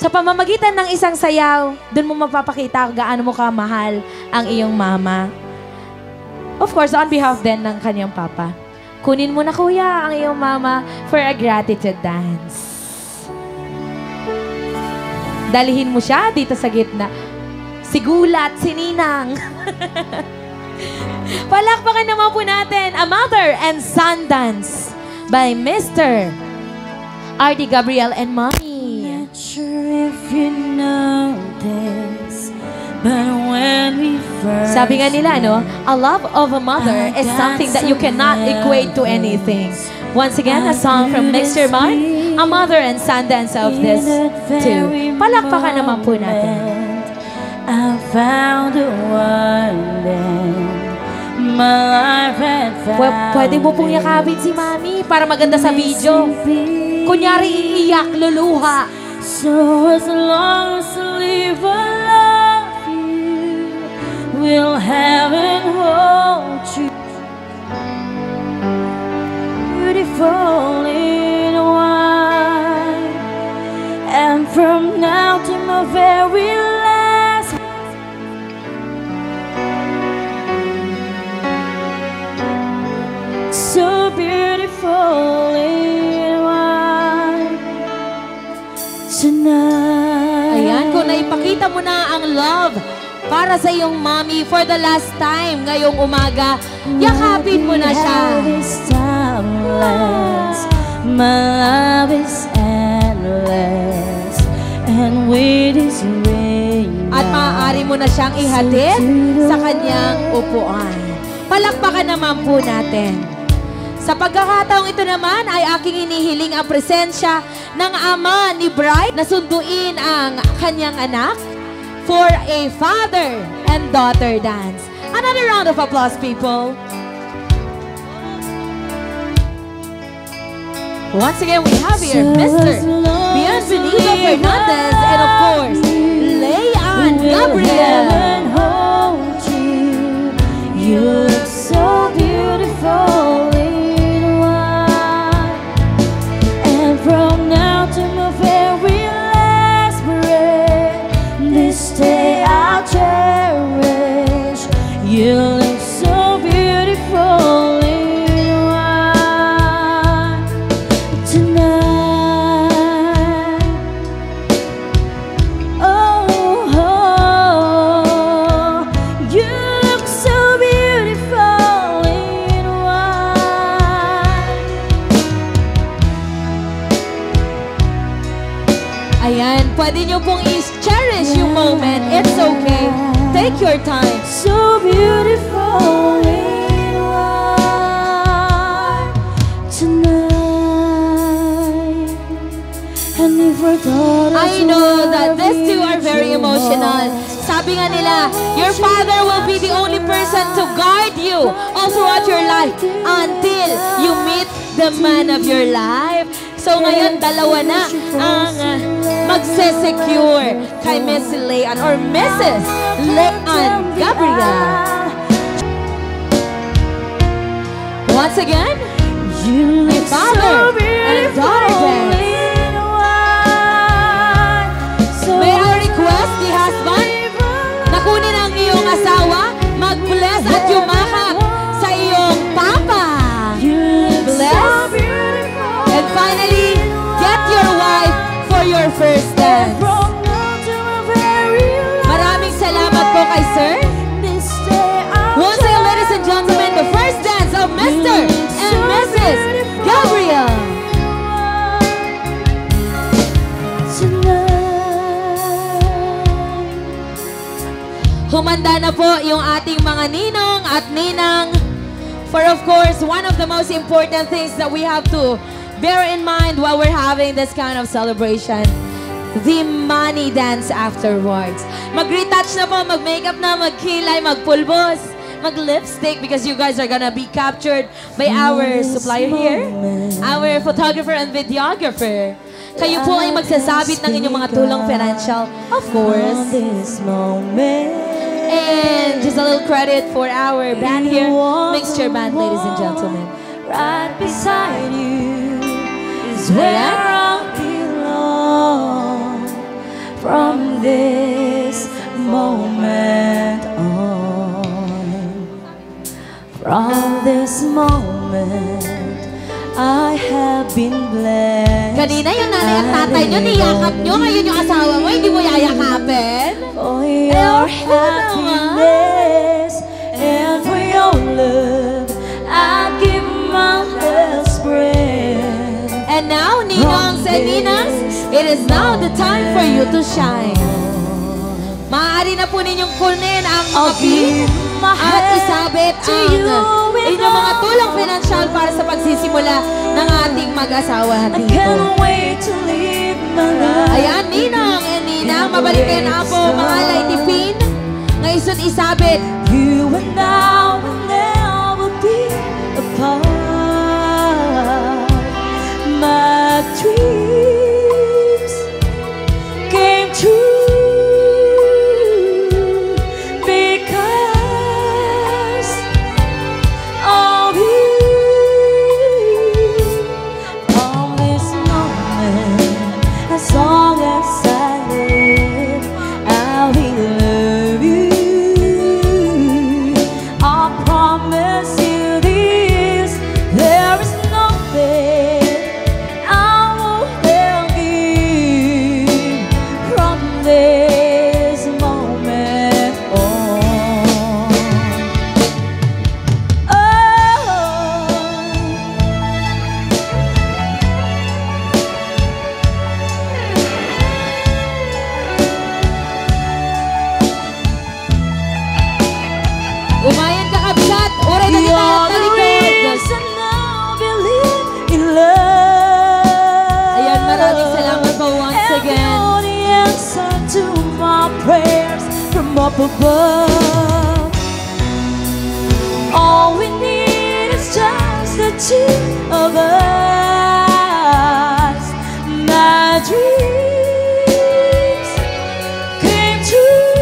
Sa pamamagitan ng isang sayaw, doon mo mapapakita kung gaano mo kamahal ang iyong mama. Of course, on behalf din ng kanyang papa. Kunin mo na kuya ang iyong mama for a gratitude dance. Dalihin mo siya dito sa gitna. Si Gulat, si Ninang. Palakpakan naman po natin A Mother and Son Dance by Mr. R.D. Gabriel and Mommy. Not sure if you know this, but when we first Sabi nga nila, no? A love of a mother is something that you cannot equate to anything. Once again, a song from Mr. Mind, A Mother and Son Dance of this too. Palakpakan naman po natin. I found the one that my life had found. Pwede mo pong yakapin si Mami para maganda sa video. Kunyari, iiyak, luluha. So as long as I live, I love you. We'll have and hold you. Beautiful in white. And from now to my very last, so beautiful in white tonight. Ayan, kung naipakita mo na ang love para sa iyong mommy for the last time ngayong umaga, yakapin mo na siya. My love is endless, and with His rain. At maaari mo na siyang ihatid sa kanyang upuan. Palakpakan naman po natin. Sa pagkakataong ito naman ay aking inihiling ang presensya ng ama ni Bride na sunduin ang kanyang anak for a father and daughter dance. Another round of applause, people. Once again, we have here Mr. Bienvenido Fernandez and of course, Leanne Gabriel. You look so beautiful in white, and from now to my very last breath, this day I'll cherish. You look so beautiful in white tonight. Oh, oh, you look so beautiful in white. Ayan, pwede nyo pong i-cherish yung moment. It's okay. Take your time. So beautiful in white tonight. And if I thought I know that these two are very emotional. Sabi nga nila, your father will be the only person to guide you all throughout your life until you meet the man of your life. So ngayon, dalawa na ang magse-secure kay Miss Leanne or Mrs. Leanne Gabriel. Once again, you a father and daughter dance. May I request the husband na kunin ang iyong asawa, mag-bless at yumakap sa iyong papa. Bless. And finally, get your wife for your first dance. Maraming salamat po kay sir. Once again, ladies and gentlemen, the first dance of Mr. and Mrs. Gabriel. Humanda na po yung ating mga ninong at ninang. For of course, one of the most important things that we have to bear in mind while we're having this kind of celebration, the money dance afterwards. Mag-retouch na po, mag-makeup na, mag-kilay, mag-pulbos, mag-lipstick because you guys are gonna be captured by our supplier here, our photographer and videographer. Kayo po ay magsasabit ng inyong mga tulong financial, of course. And just a little credit for our band here, Mixture Band, ladies and gentlemen. Right beside you is where I belong. nyo, niyakap nyo. Ngayon yung asawa mo, hindi mo yayakapin. For your happiness and for your love, I give my last breath. And now, Ninongs and Ninangs, it is now the time for you to shine. Maaari na po ninyong kunin ang mga pin at isabit ang inyong mga tulong pinansyal para sa pagsisimula ng ating mag-asawa I dito. can't wait to live my life. Ayan, Ninong and Ninang, mabalik kayo na po mga laitipin. Ngayon isabit. You and I will never be apart. My dreams came true. Umayan ka, kabsat. Uray na kita at talikod. Ayan, maraming salamat po once again. The answer to my prayers from up above. All we need is just the two of us. My dreams came true.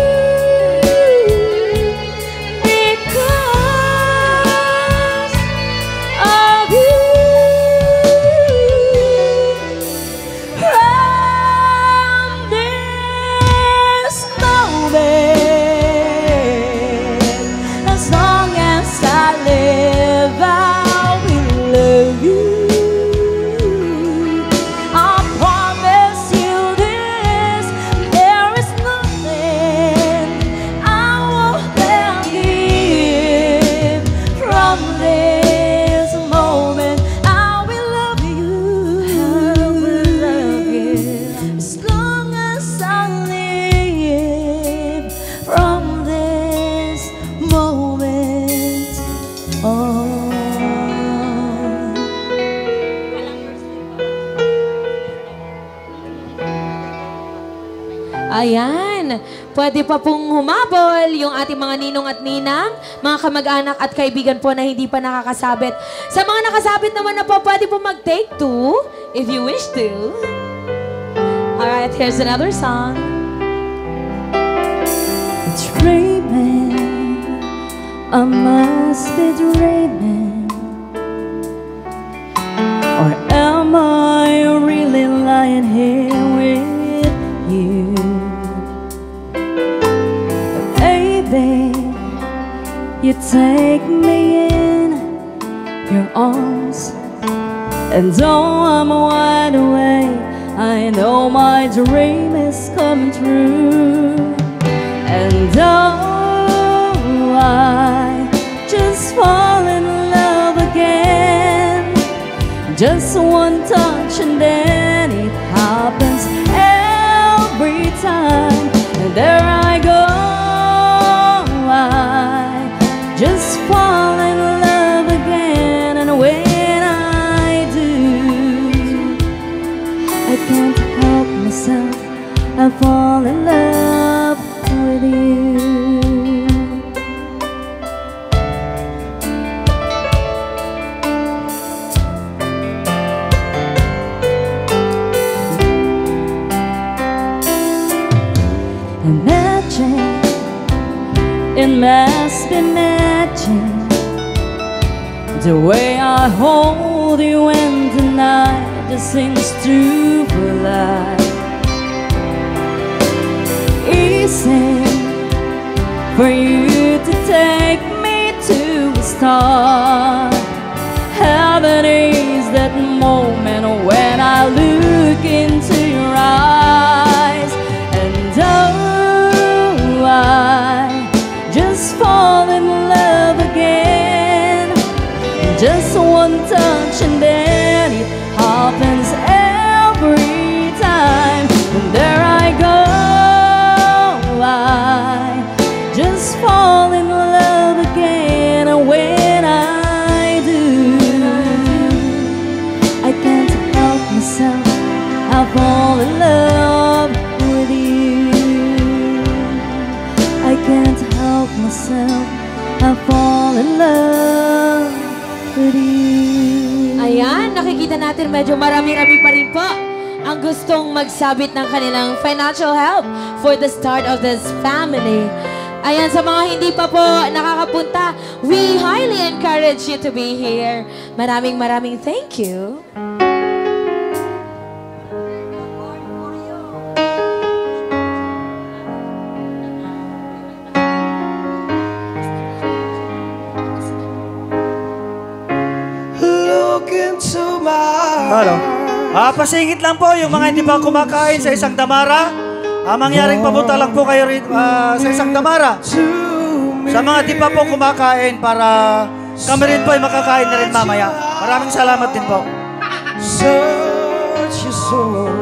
Ayan, pwede pa pong humabol yung ating mga ninong at ninang, mga kamag-anak at kaibigan po na hindi pa nakakasabit. Sa mga nakasabit naman na po, pwede po mag-take two, if you wish to. Alright, here's another song. It's raining, I must be dreaming, or am I really lying here with you? Baby, you take me in your arms, and though I'm wide awake, I know my dream is coming true. And oh, I just fall in love again. Just one touch and then it happens every time. And there I go, I just fall in love again. And when I do, I can't help myself, I fall in love with you. Imagine, it must be magic, the way I hold you and the night just seems to fly. Easy for you to take me to a star. Heaven is that moment when I look into your natin medyo marami-rami pa rin po ang gustong magsabit ng kanilang financial help for the start of this family. Ayan, sa mga hindi pa po nakakapunta, we highly encourage you to be here. Maraming thank you. Look into my Hello. Pasingit lang po yung mga hindi pa kumakain sa isang damara. Mangyaring papunta lang po kayo rin, sa isang damara. Sa mga di pa po kumakain para kami rin po ay makakain na rin mamaya. Maraming salamat din po. Search your soul.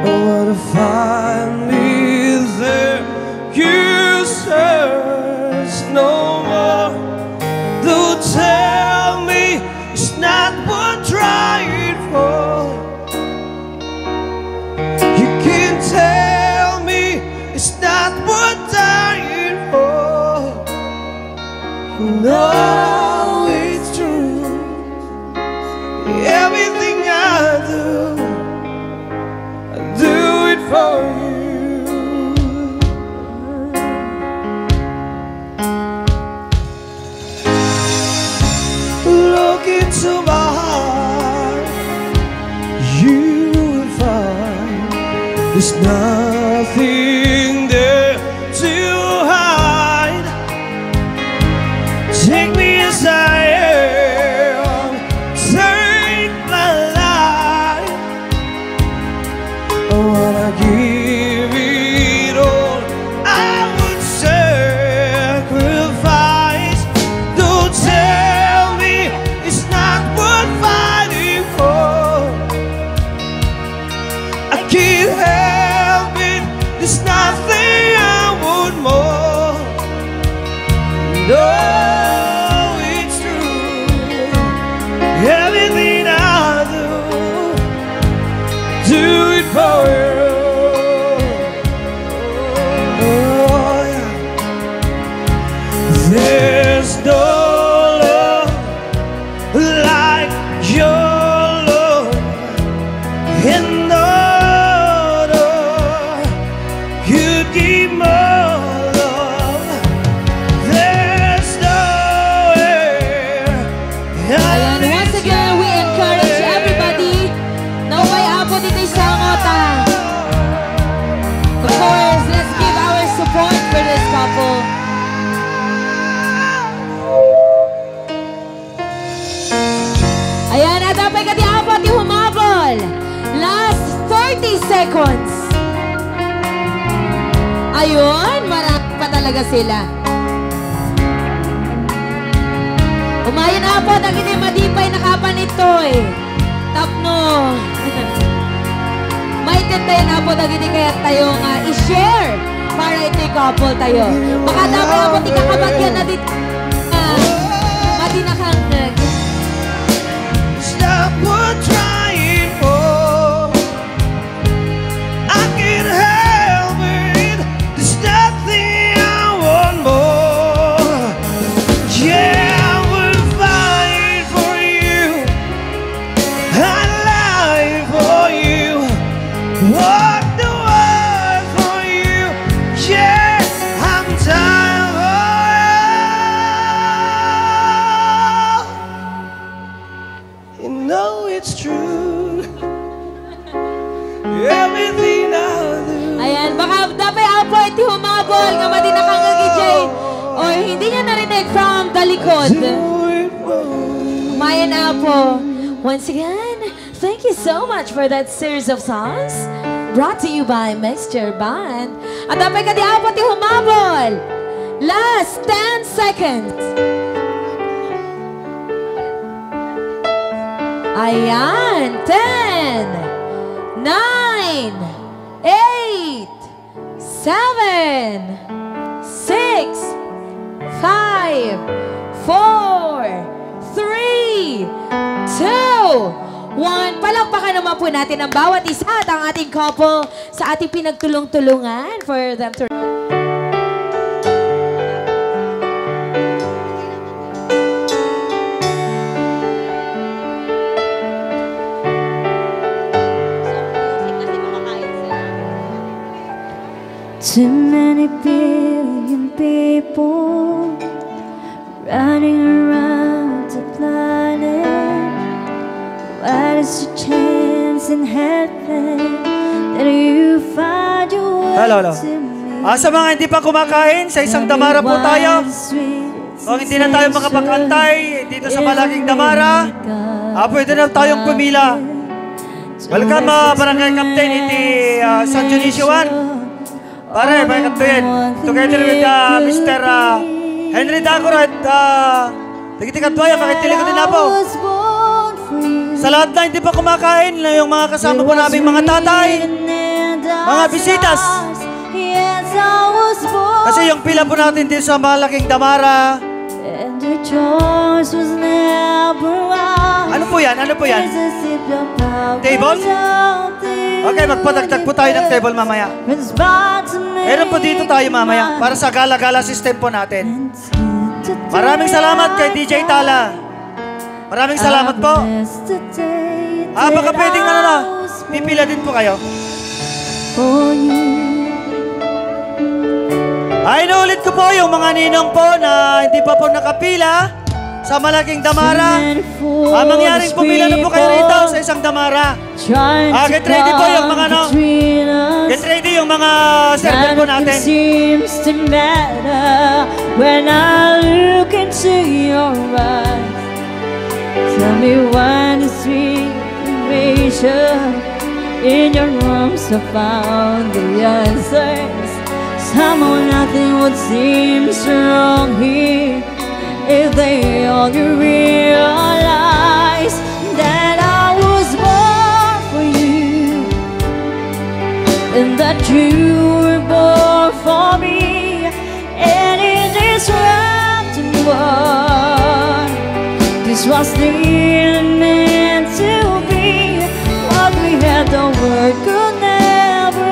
I wanna find me there. You search no more. Don't tell me it's not worth trying for. You can tell me it's not worth dying for. No, it's true. Everything I do it for you. Look into my heart, you will find there's nothing there to hide. Take me as I am, take my life. I wanna give it all, I would sacrifice. Don't tell me it's not worth fighting for. I can't help it, there's nothing I want more. No, it's true. Everything I do it for you. Oh, yeah. There's no love like your love, and no other could give more love. There's nowhere Ayan, once again, we encourage everybody na umayabot dito sa ngota. Of course, let's give our support for this couple. Ayan, at dapat ka diapot yung humabol. Last 30 seconds. Ayun, marami pa talaga sila. Umayan na po, naging madipay nakapan ito eh. Tapno. May tindayan na po, naging kaya tayo nga i-share para ito'y couple tayo. Baka dapat na po, di kakabagyan na dito. Madinakang nag. stop what trying for. I can't help it, there's nothing I want more. Yeah, I will fight for you, I lie for you, walk the world for you. Yeah, I'm tired of you know it's true. Everything I do. Ayan, baka dapat apo iti humabol nga madinakang nag-ijay. O hindi niya narinig from the likod. Mayan apo. Once again, thank you so much for that series of songs brought to you by Mixture Band. At dapat ka di apo iti humabol. Last 10 seconds. Ayan, 10, 9, 8, 7, 6, 5, 4, 3, 2, 1. Palakpakan naman po natin ang bawat isa at ang ating couple sa ating pinagtulong-tulungan for them to... Too many billion people running around the planet. What is the chance in heaven that you find your way Hello. to me? Sa mga hindi pa kumakain, sa isang damara po tayo. Kung hindi na tayo makapag-antay dito sa Malaking Damara, pwede na tayong pumila. Welcome, Barangay Captain iti San Dionisio 1. Pare, may kapten. Together with Mr. Henry Dagor at Tigitik Adwaya, makitili ko din na po. Sa lahat na hindi pa kumakain, yung mga kasama po namin mga tatay, mga bisitas. Kasi yung pila po natin dito sa Malaking Damara. Ano po yan? Ano po yan? Table? Okay, magpadagdag po tayo ng table mamaya. Meron po dito tayo mamaya para sa gala-gala system po natin. Maraming salamat kay DJ Tala. Maraming salamat po. Baka pwedeng pipila din po kayo. Inuulit ko po yung mga ninong po na hindi pa po nakapila sa Malaking Damara. Mangyaring pumila na po kayo rito sa isang Damara. Get ready po yung mga get ready yung mga server po natin. Seems to matter when I look into your eyes. Tell me what is situation in your arms I found the answers. Somehow nothing would seem wrong here if they only realize that I was born for you and that you were born for me, and in this rotten world this was really meant to be. What we had the word could never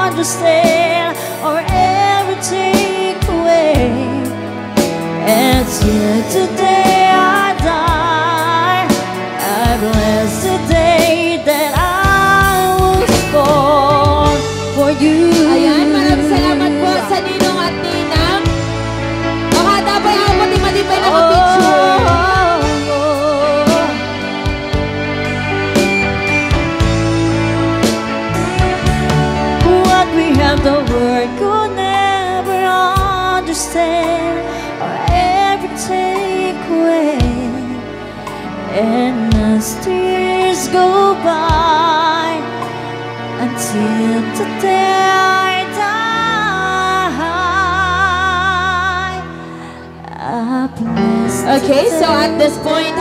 understand or ever take away. And till today I die, I bless the day that I was born for you. Ayan, maraming salamat po sa ninong at ninang. Baka dapat ako pati matibay na picture. What we have the word could never understand or ever take away. And as years go by until the day I die, I bless the Okay, so at this point,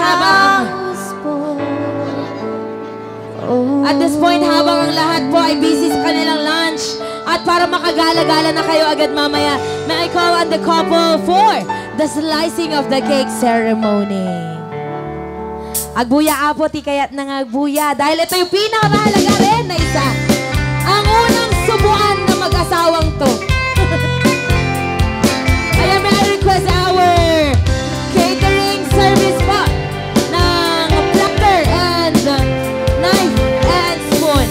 habang ang lahat po ay busy sa kanilang lunch at para makagala-gala na kayo agad mamaya, may I call on the couple for the slicing of the cake ceremony. Agbuya apo, ti kaya't nang agbuya. Dahil ito yung pinakamahalaga rin na isa. Ang unang subuan na mag-asawang to. Kaya may request our catering service po ng platter and knife and spoon.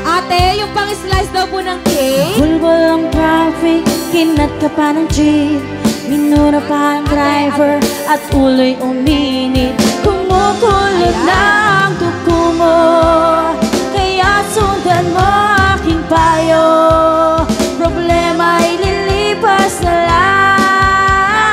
Ate, yung pang-slice daw po ng cake. Bulbul ang traffic, kinat ka pa ng jeep. Minura pa ang driver at ulo'y uminit. Kumukulot na ang kuko mo, kaya sundan mo aking payo. Problema ay lilipas na lang,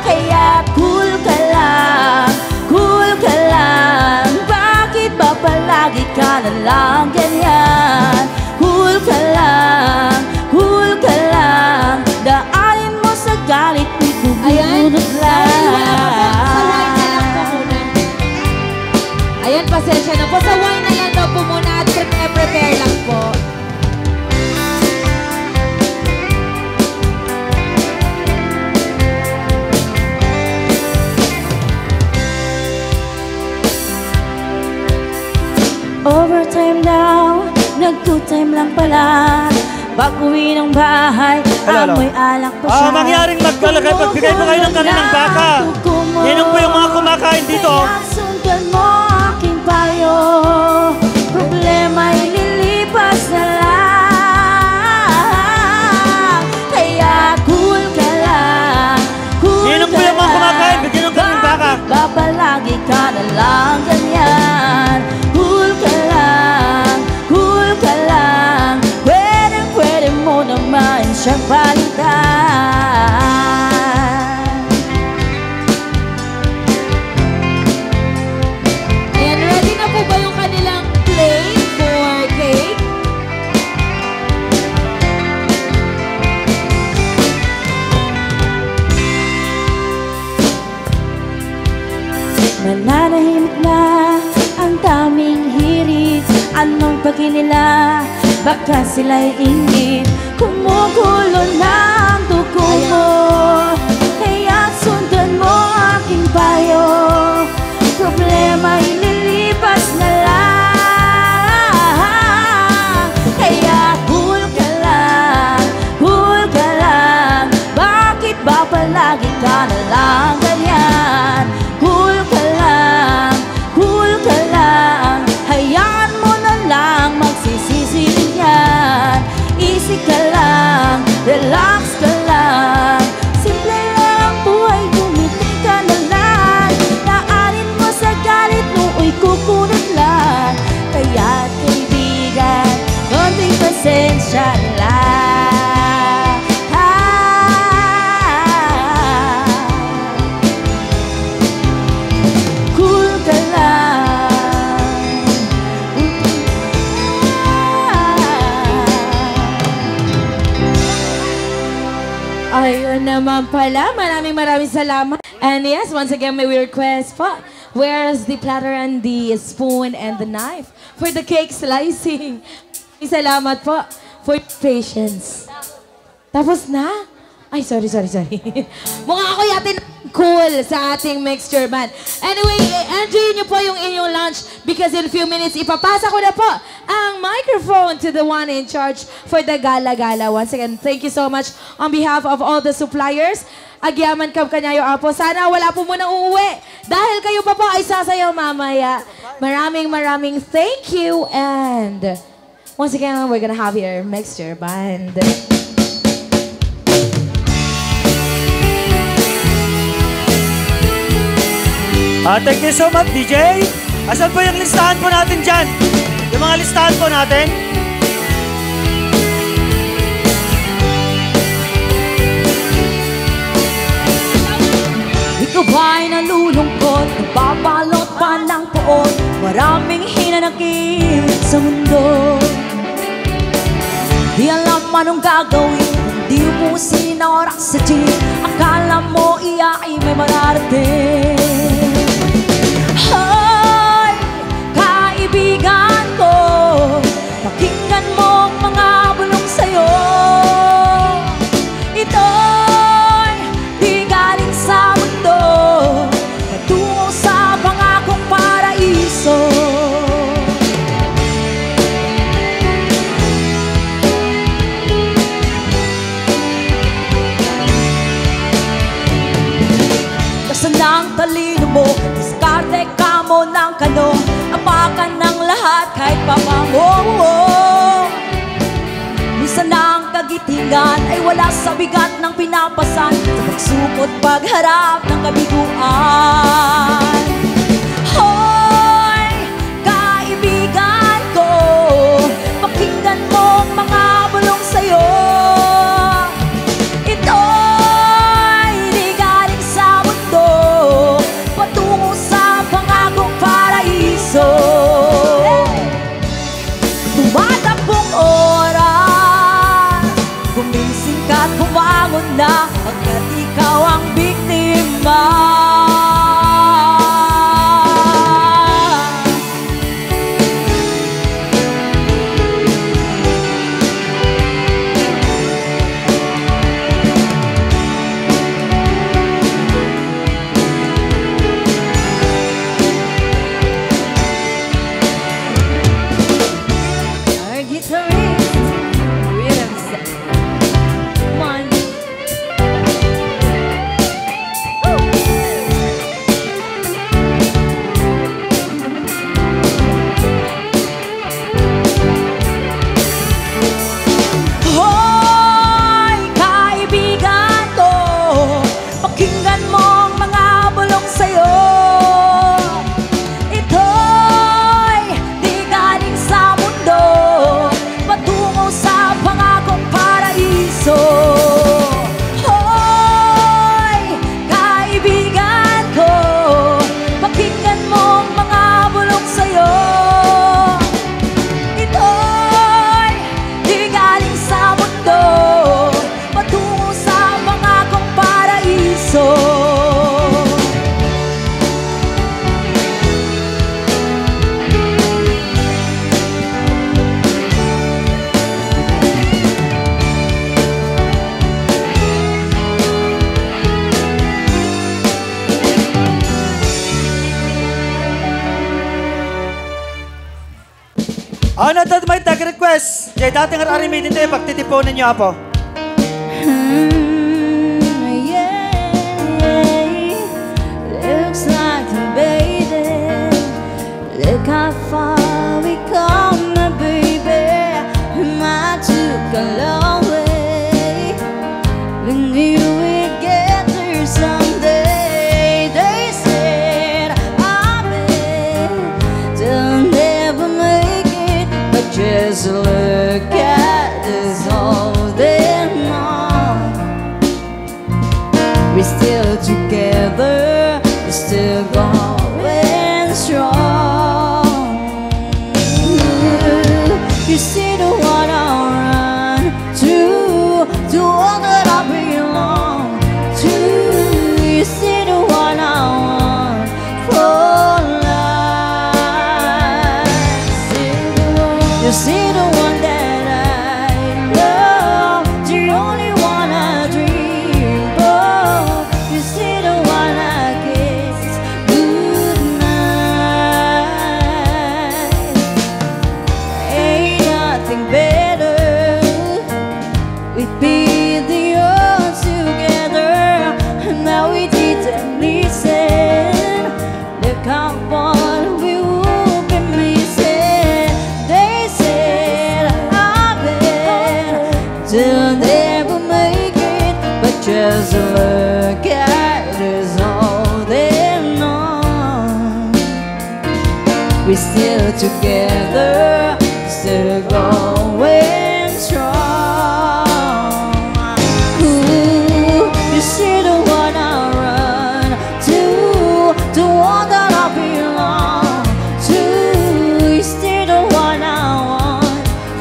kaya cool ka lang, cool ka lang. Bakit ba palagi ka na lang ganyan? Cool ka lang, cool ka lang. Daanin mo sa galit, Ayan, ibubunot dahil wala pa po, sa wine na lang. lang po muna. Ayan, pasensya na po. Sa wine na lang daw po muna at prepare lang po. Overtime daw, nag-2-time lang pala. Pag-uwi ng bahay, amoy alak pa siya. Mangyaring magbigay mo kayo ng kaninang baka. Yan po yung mga kumakain dito. Kaya sundan mo aking payo. Problema ay lang ganyan. Cool ka lang, cool ka lang. Pwede mo naman siyang palitan. Ayan, ready na po ba yung kanilang plate for cake? Nananahimik na ang daming hirit. Anong paki nila? Baka sila'y ingit. Kumukulo na ang dugo mo, kaya sundan mo aking payo. Problema ililipas na lang. Kaya cool ka lang, cool ka lang. Bakit ba palagi ka na lang ganyan? Cool ka lang, cool ka lang. Hayaan mo na lang, magsisisi rin yan. Easy ka lang, relax ka lang. Simple lang buhay, gumiti ka na lang. Naanin mo sa galit, nooy kukunat lang. Kaya kaibigan, konting pasensya lang. Cool ka lang. Ayun naman pala. Maraming salamat. And yes, once again, may request po. Where's the platter and the spoon and the knife for the cake slicing? Salamat po for your patience. Tapos na? Ay, sorry. Mukha ako yatin cool sa ating mixture band. Anyway, enjoy nyo po yung inyong lunch because in a few minutes, ipapasa ko na po ang microphone to the one in charge for the gala-gala. Once again, thank you so much on behalf of all the suppliers. Agyaman kam kanyayo apo. Sana wala po muna uuwi dahil kayo pa po ay sasayaw mamaya. Maraming thank you and once again, we're gonna have your mixture band. Thank you so much, DJ. Asan po yung listahan po natin dyan? Yung mga listahan po natin? Ikaw ba'y nalulungkot? Napabalot pa ng poot? Maraming hinanakit sa mundo. Di alam anong gagawin kung di ubusin ang oras sa jeep. Akala mo ay may mararating. Hoy, kaibigan ko, pakinggan mo ang mga bulong sa'yo. Ito'y di galing sa mundo, patungo sa pangakong paraiso. Kasan ang talino mo, diskarte ka mo ng kano, apakan ng lahat kahit papango. Minsan ang kagitingan ay wala sa bigat ng pinapasan, sa pagsukot pagharap ng kabiguan. Hoy, kaibigan ko, pakinggan mo ang mga bulong sa'yo. Ito'y di galing sa mundo, patungo sa pangakong paraiso. Tumatakbong oras, gumising ka't bumangon na, pagkat ikaw ang biktima. Ano dad may tag-request? Jay, dating ararimi dito eh, pagtitipunin niyo apo. Looks like a baby. Look how far we come, my baby. I took a long way. We knew we'd get there someday. They said I bet they'll never make it, but just look at us all day long. We're still together, we're still going strong. You see the one I run to all that I belong to. You see the one I want for life. You see the one that I love, the only one I dream of. You see the one I kiss goodnight. Ain't nothing better. We'd be the old together. Now we didn't listen. Look how far we would be missing. They said I bet they'll never make it, but just look at us all day long. We're still together, still going strong. Ooh, you see the one I run to one that I belong to. You see the one I want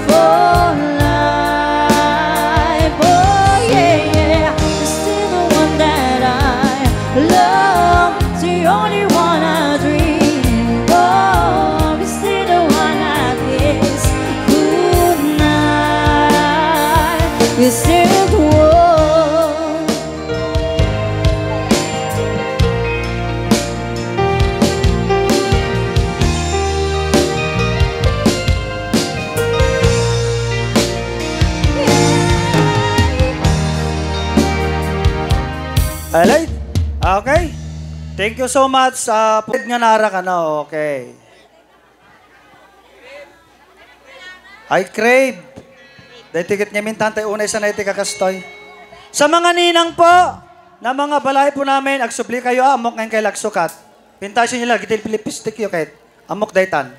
for life. Oh yeah, yeah. You see the one that I love, the only one I dream of. You see the one I kiss goodnight. You see the one. Alright? Okay. Thank you so much. Pwede nga nara ka na. Okay. I crave. Dahil tikit niya mintantay unay sa naiti kakastoy. Sa mga ninang po, na mga balay po namin, agsubli kayo, amok ngayon kay Laksukat. Pintasyon nila, gitil pilipistik yun kahit amok daytan.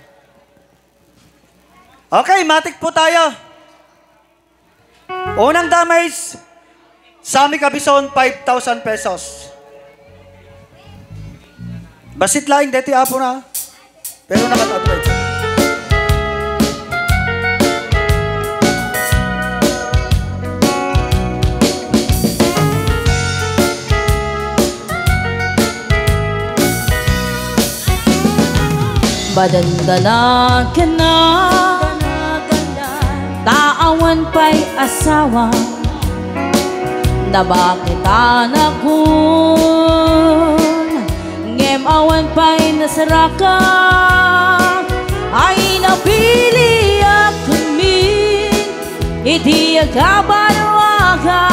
Okay, matik po tayo. Unang damage, Sami Kabison, 5,000 pesos. Basit laing deti apo na. Pero nakat-advise. Badandala ka na, taawan pa'y asawa, na bakit anakun, ngem awan pa'y nasaraka, ay napili akumin, iti agabanawaga,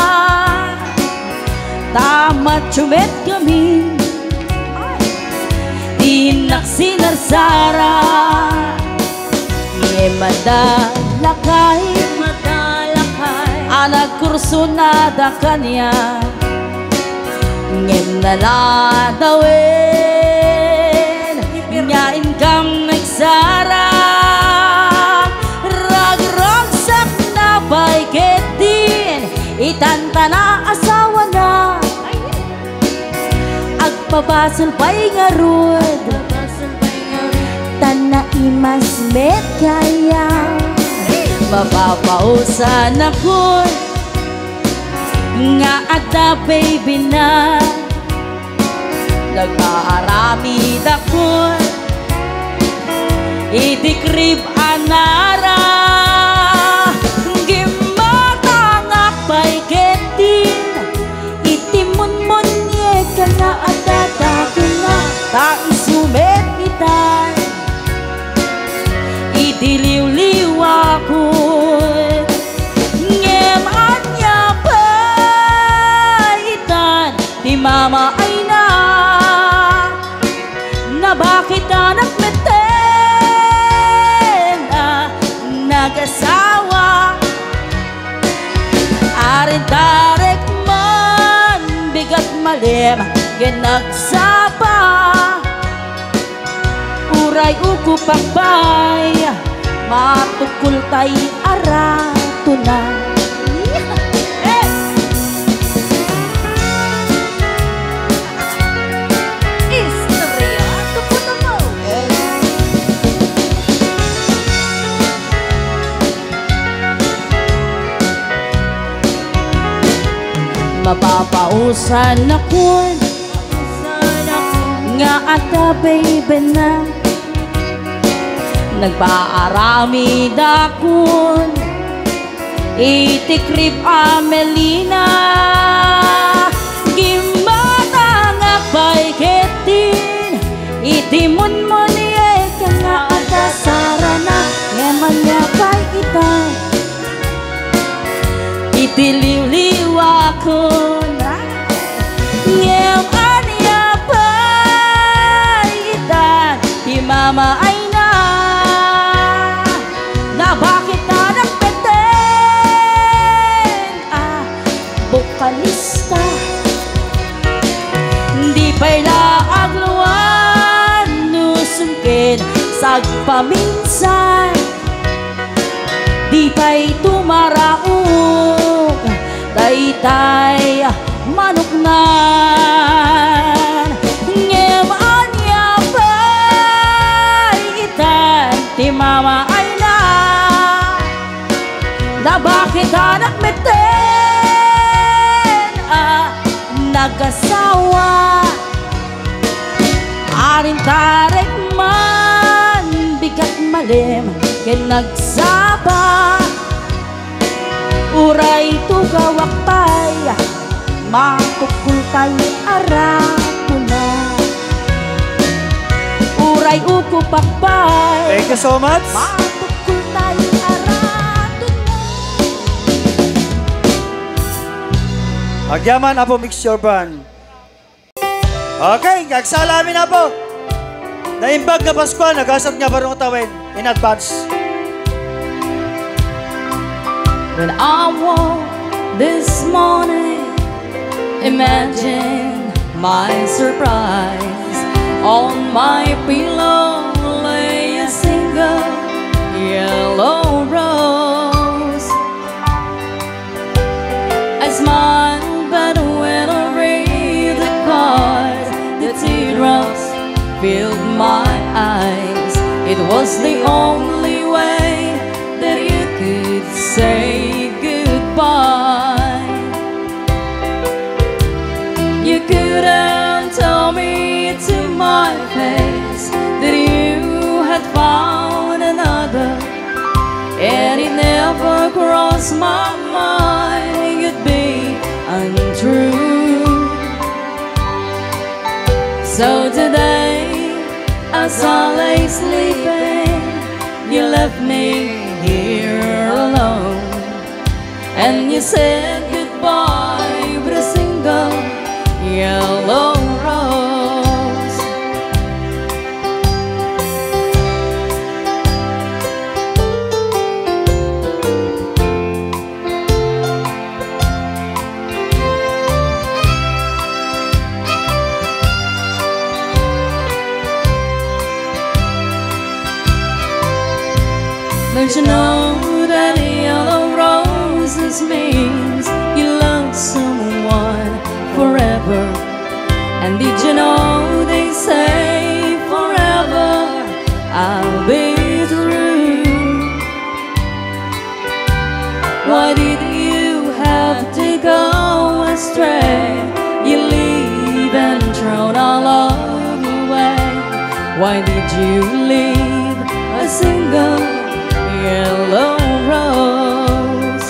tamat chumet kami, tinak sinarsara, ngem madalakay, anak kurso na da kanya, ngem naladawin, nya income nagsara, rag-ragsak na bayketin, itanta na asawa na, agpabasol pa'y ngarud, tana imas met kaya, mapapausan ako nga ada baby na, nagpaaramid ako, idikrib anara, gimatangak pa'y ketin, itimun-mun ye ka na adadaki na, taisumet itan, idiliw-liw malim ginagsapa uray uko pakbay matukul tay arato na. Mapapausan ako nga ata baby na nagpaarami dakon itikrib Amelina gimata nga payketin itimon mo niya ka nga ata sarana yaman niya pay kita itiliw-liwa ko na ngem anya pay kita di mama ay na bakit na nagpeten bukalista di pa'y laagluan nusungkin sagpaminsan di pa'y tumaraong daytay manuknan ngem anya pa'y itan ti mama ay na bakit anak meten nagasawa aring tarek man bigat malim kinagsaba uray tugawakpay makukultay arato na uray uko pakpay. Thank you so much. Makukultay arato. Agyaman apo mixture band. Okay, kagsalamin na po. Naimbag na Pasko, nagasap niya barong tawin in advance. When I woke this morning, imagine my surprise. On my pillow lay a single yellow rose. I smiled, but when I read the card, the teardrops filled my eyes. It was the only way that you could say goodbye. You couldn't tell me to my face that you had found another, and it never crossed my mind you'd be untrue. So today, as I lay sleeping, you left me here alone, and you said goodbye with a single yellow rose. Don't you know that yellow roses means you love someone forever? And did you know they say forever I'll be through? Why did you have to go astray? You leave and thrown our love away. Why did you leave a single yellow rose?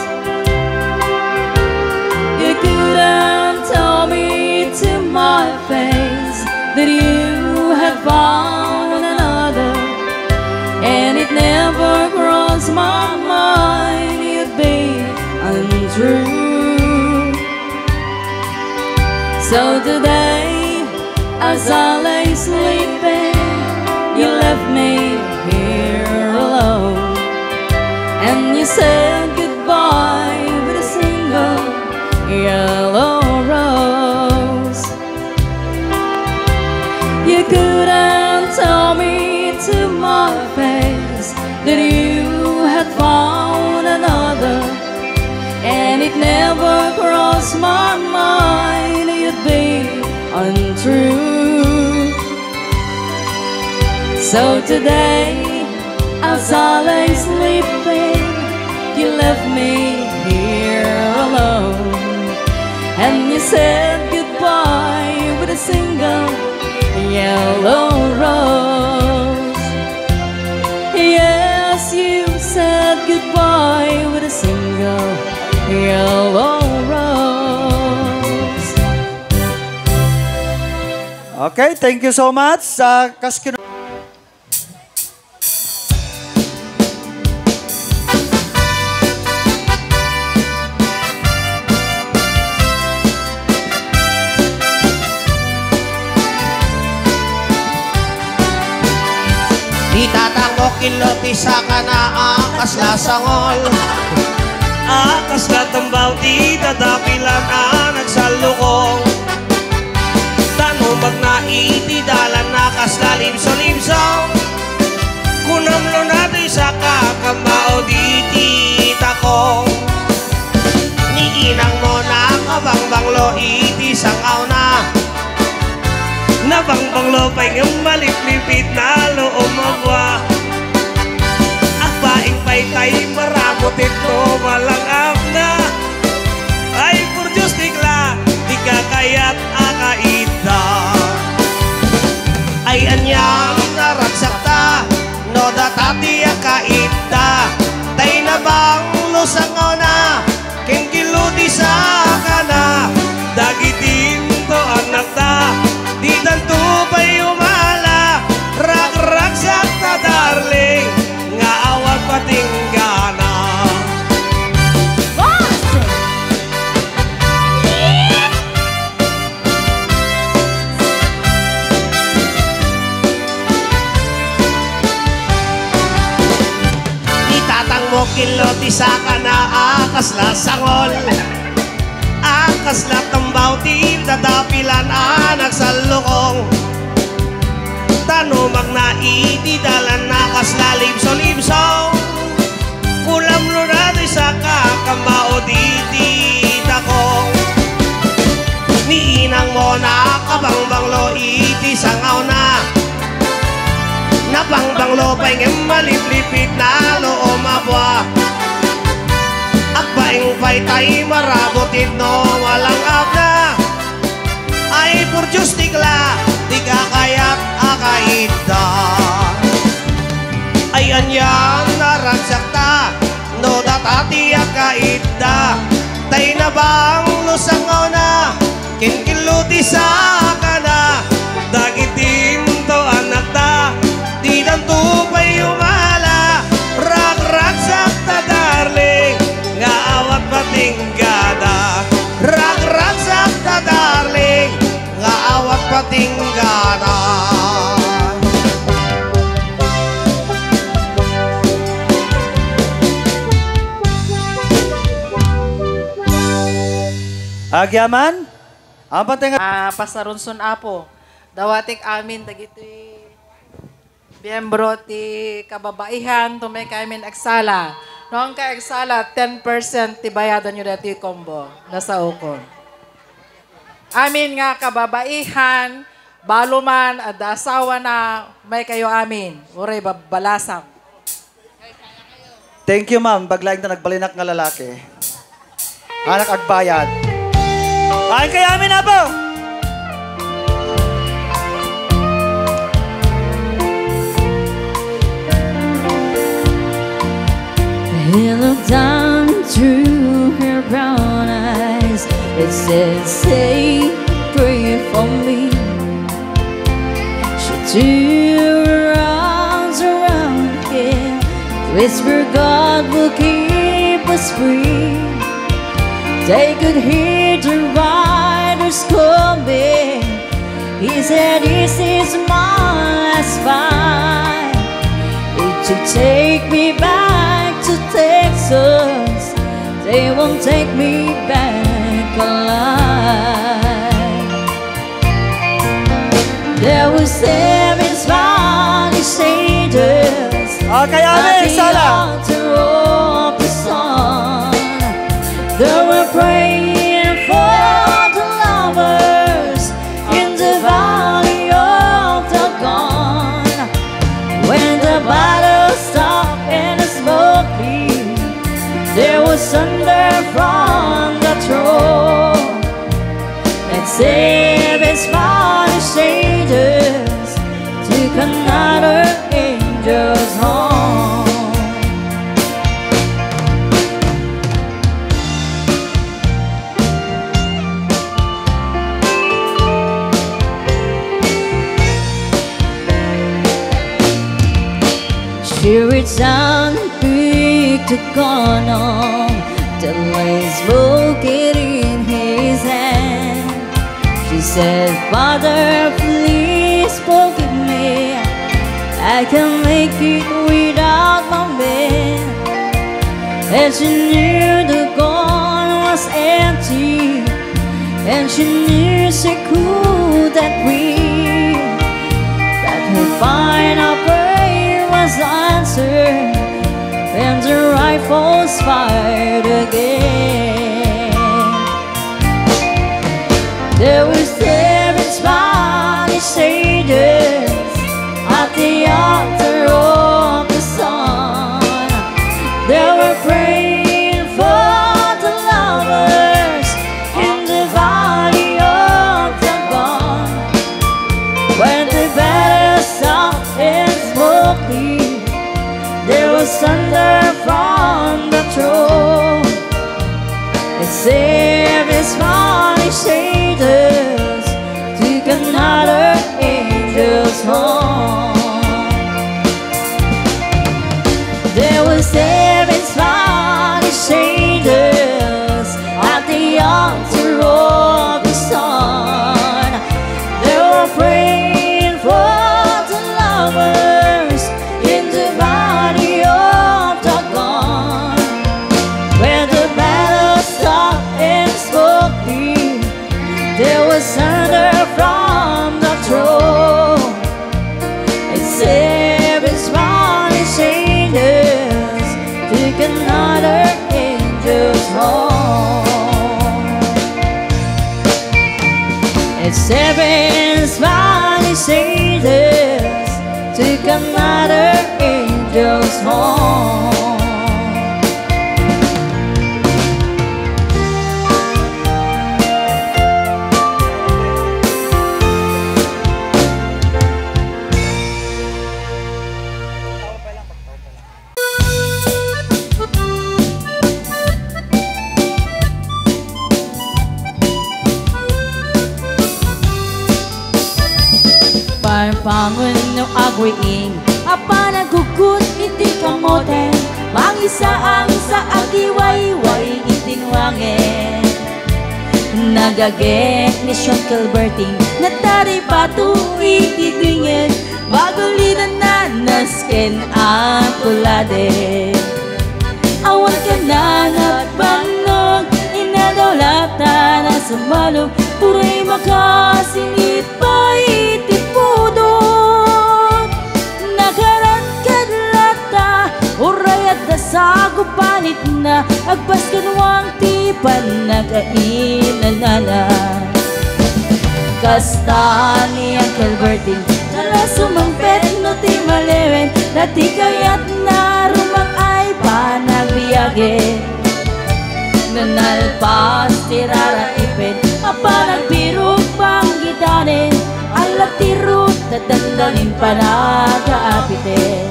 You couldn't tell me to my face that you had found another, and it never crossed my mind you'd be untrue. So today, as I lay sleeping, you left me here alone, and you said goodbye with a single yellow rose. it never crossed my mind you'd be untrue. So today, as I lay sleeping, you left me here alone, and you said goodbye with a single yellow rose. Yes, you said goodbye with a single yellow rose. Okay, thank you so much. Kaskin Itatango kiloti sa kanaan kaslasangol. Akas latambaw di dadapilan nagsalukong. Tanumag na itidalan na kaslalibso-libsong. Kunamlo natin sa kakamao di titakong. Niinang mo na kabangbanglo iti sangaw na. Nabangbanglo pa'y ng maliplipit na loob mabwa. Akbaing pa'y tayo maramutit mo malangap na. Ay por Diyos tigla, di ka kaya't akaita. Ay anyang naragsakta, no datati akaita. Tay na bang lusangaw na, kengkiluti sa kana. Dagitin to anak ta, di tanto pa'y umala. Rak-raksak na darling, nga awag patinggana. Itatang mo kiloti sa kana akas lasangol. Akas latambaw di dadapilan nagsalukong. Tanumag na itidalan na kaslalibso-libsong. Kulam lo natin sa kakamao di titakong. Niinang mo na kabangbanglo iti sangaw na. Nabangbanglo pa'y ng maliplipit na loo mabwa. Akbaing pa'y tayo marabutit no malangap na. Ay por Diyos tigla, di ka kaya't akaita. Ay anyan naragsakta, no datati akaita. Tay na bang lusangaw na, kinkiluti sa kana. Dagitin to anak ta, di tanto pa'y umala. Rak-raksakta darling, nga awat patinggada. Rak-raksakta darling, nga awat patinggada. Agyaman? Ang patinga... Pasarunson apo. Dawatik amin dagiti miyembro ti kababaihan tumay kami agsala. Noong ka agsala 10% ti bayadan nyo dati combo nasa ukon. Amin nga kababaihan baluman at asawa na may kayo amin. Uray babalasam. Thank you, ma'am. Baglaing na nagbalinak nga lalaki. Anak agbayad. Ay, kaya amin na po! He looked down through her brown eyes. It said, say, pray for me. She threw her arms around him, whispered, God will keep us free. They could hear the riders coming. He said, this is my last fight. To take me back to Texas, they won't take me back alive. There were 7 Spanish angels kaya at the sala. altar of the sun. There were was thunder from the throne and saved his body sages, took another angel's home. She reached down and picked a gun up, the lace broken in his hand. She said, Father, please forgive me, I can make it without my man. And she knew the gun was empty, and she knew she couldn't breathe, that her final prayer was answered when the rifles fired again. There were 7 Spanish sages at the altar of the sun. They were praying for the lovers in the valley of the gun. When the battle stopped and smoky, there was thunder from the throne. It saved his Spanish sages, took another angel's home. There were 7 Spanish sages at the altar of the sun. They were praying for the lovers in the valley of the gun. When the battle stopped and smoky, there was thunder from the throne. It saved his Spanish sages, took another angel's home. It's 7 Spanish sages, took another angel's home. Parpangon ng agwiing, apa nagugut iti kamote, mangisa ang sa agiwayway itinwangen. Nagagek ni Sean Calverting, natari pato iti dingin, bagalinan na nasken ang kulade. Awan ka na nagbanog, inadawlata na sumalog, puray makasingit pa iti pudot. Nagarat kadlata, urayat na sa gupalit na, agpas kanwang tipan nagailanana. Kasta niyang Calverting, nala sumampet no ti malewen, nati kayat na rumang ay panagbiage. Nanalpas tirara ipin, apa nagbirog pang gidanin, alat tirot na dandanin panagaapite.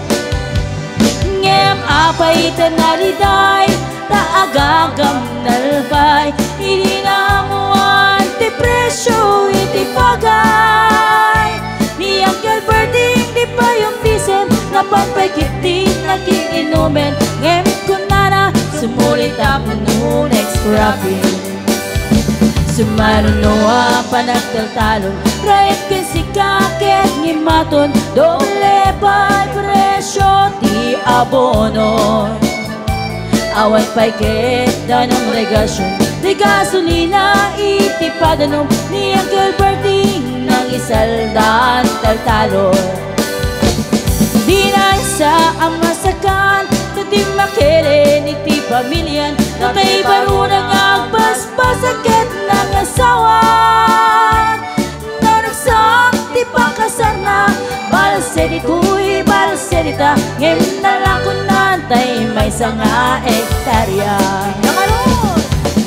Ngem apay tanariday, taagagam nalbay, ininamuan ti presyo iti pagay. Niyang Calverting di pa yung pisen, napagpagkiti naging inumen. Ngem kunana, sumulit ako no next rapping. Sumarunoa panagtaltalon, rayat kasi kakit ngimaton, doble pa'y presyo ti abono. Awan pa'y kita ng regasyon, di gasolina iti padanom, niyang Calverting ng isaldan taltalon. Di na isa ang masakan, di makirin iti pamilyan, na may barunang agpaspasakit ng asawa. Naragsak di pakasar na, balas edito'y balas edita, ngayon na lang ko nantay may nga ektarya.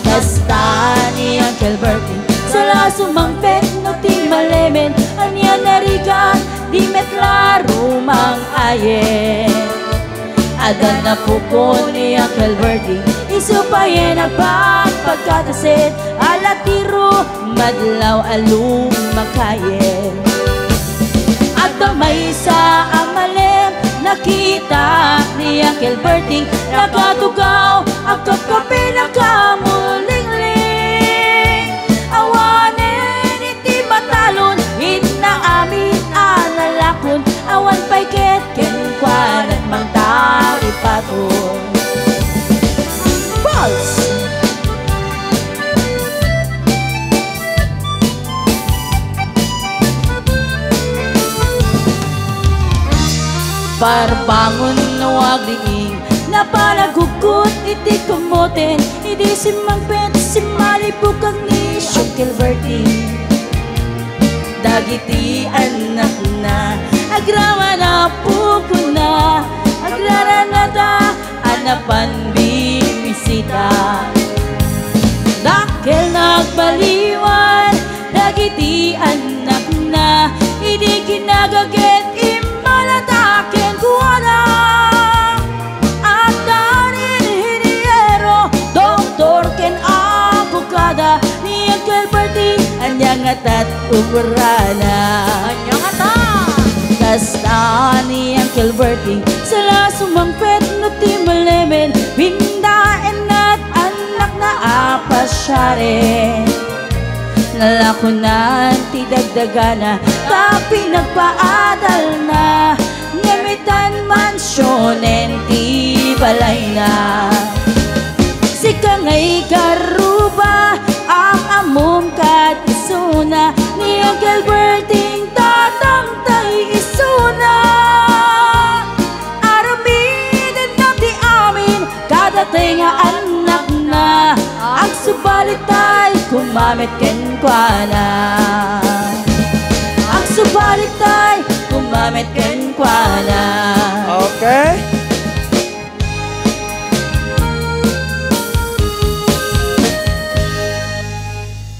Basta ni Uncle Bertie sala sumangpet no ti malemen anya narigan di metlaro mang ayen. Adan na puko ni Uncle Bertie isupayen ang pagkatasit alatiro madlaw alum makayen. At may sa amalem nakita ni Uncle Bertie nakatugaw ang kape nakamuling-ling. Awanen iti matalon inaamin analakon awan pa'y ket-kenkwan at mang taripaton. Pulse! Parbangon na wag liing na palagugot iti kumoten hindi si Mangpet si Malibukag ni Uncle Bertie. Dagiti anak na agrawa na puko na agrara na da anapan bibisita. Dakil nagbaliwan dagiti anak na hindi kinagaget imalatakin kuwana. At darin hiniero doktor ken abukada ni Uncle Bertie anyang atat ubrana. Anyang atat kasta ni Uncle Bertie sala sumangpet no ti malemen bindaen at anak na apasyare. Nalakunan ti dagdagana tapi nagpaadal na ngemitan mansyonen ti balay na. Sika ngay karuba ang amom kat isuna ni Uncle Bertie tatangtay isuna. Aramiden na ti amin kadatay nga anak na ang subalit ay kumamit kenkwana. Ang subalit ay kumamit kenkwana. Okay.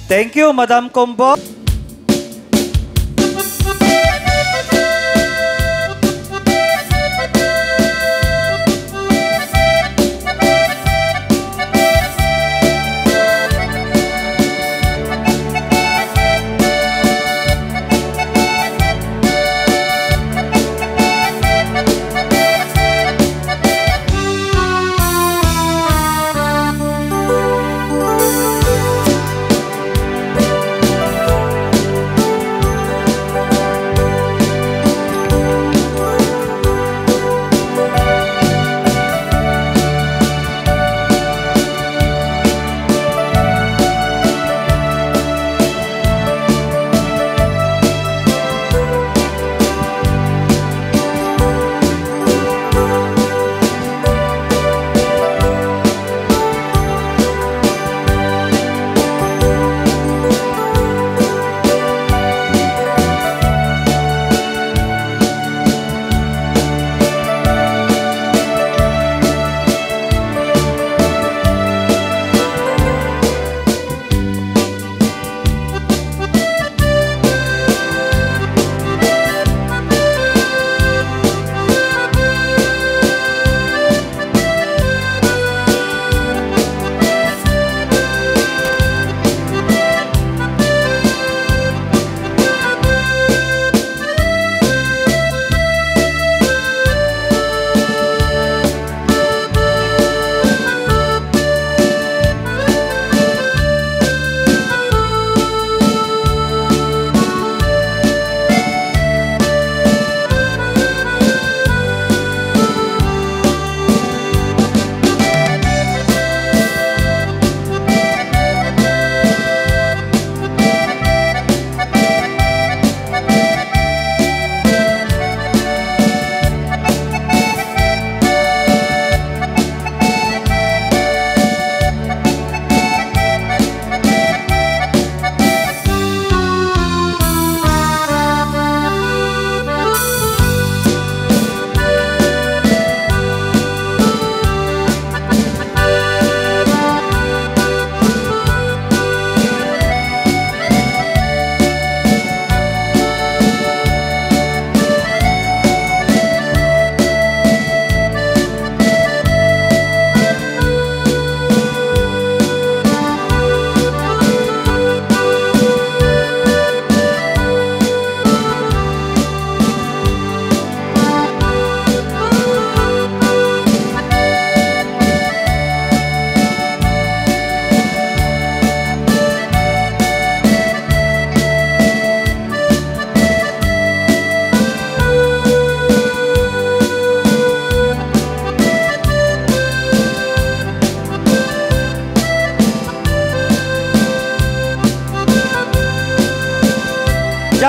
Thank you, Madam Combo.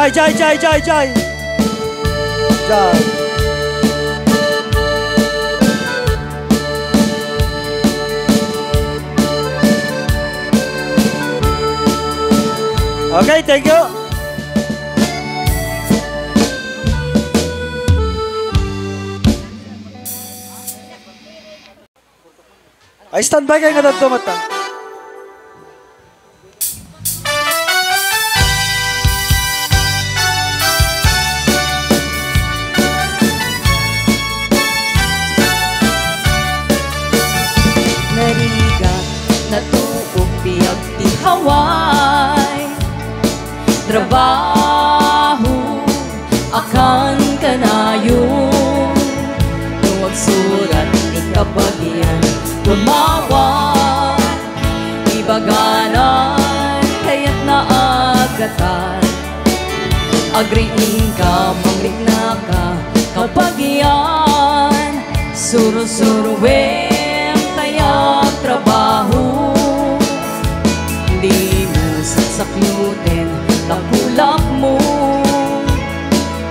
Jai, Jai, Jai, Jai, Jai. Jai. Okay, thank you. Ay, standby kayo nga dito, mata. Narigat na tuog biyag ti Hawaii. Trabaho akan kanayon. Tuwag surat ni kabagyan tumawa. Ibaganan kaya't naagatan. Agriin ka, manglik na ka kabagyan. Suro-suruin kaya't trabaho. Di mo saksaklutin tapulak mo.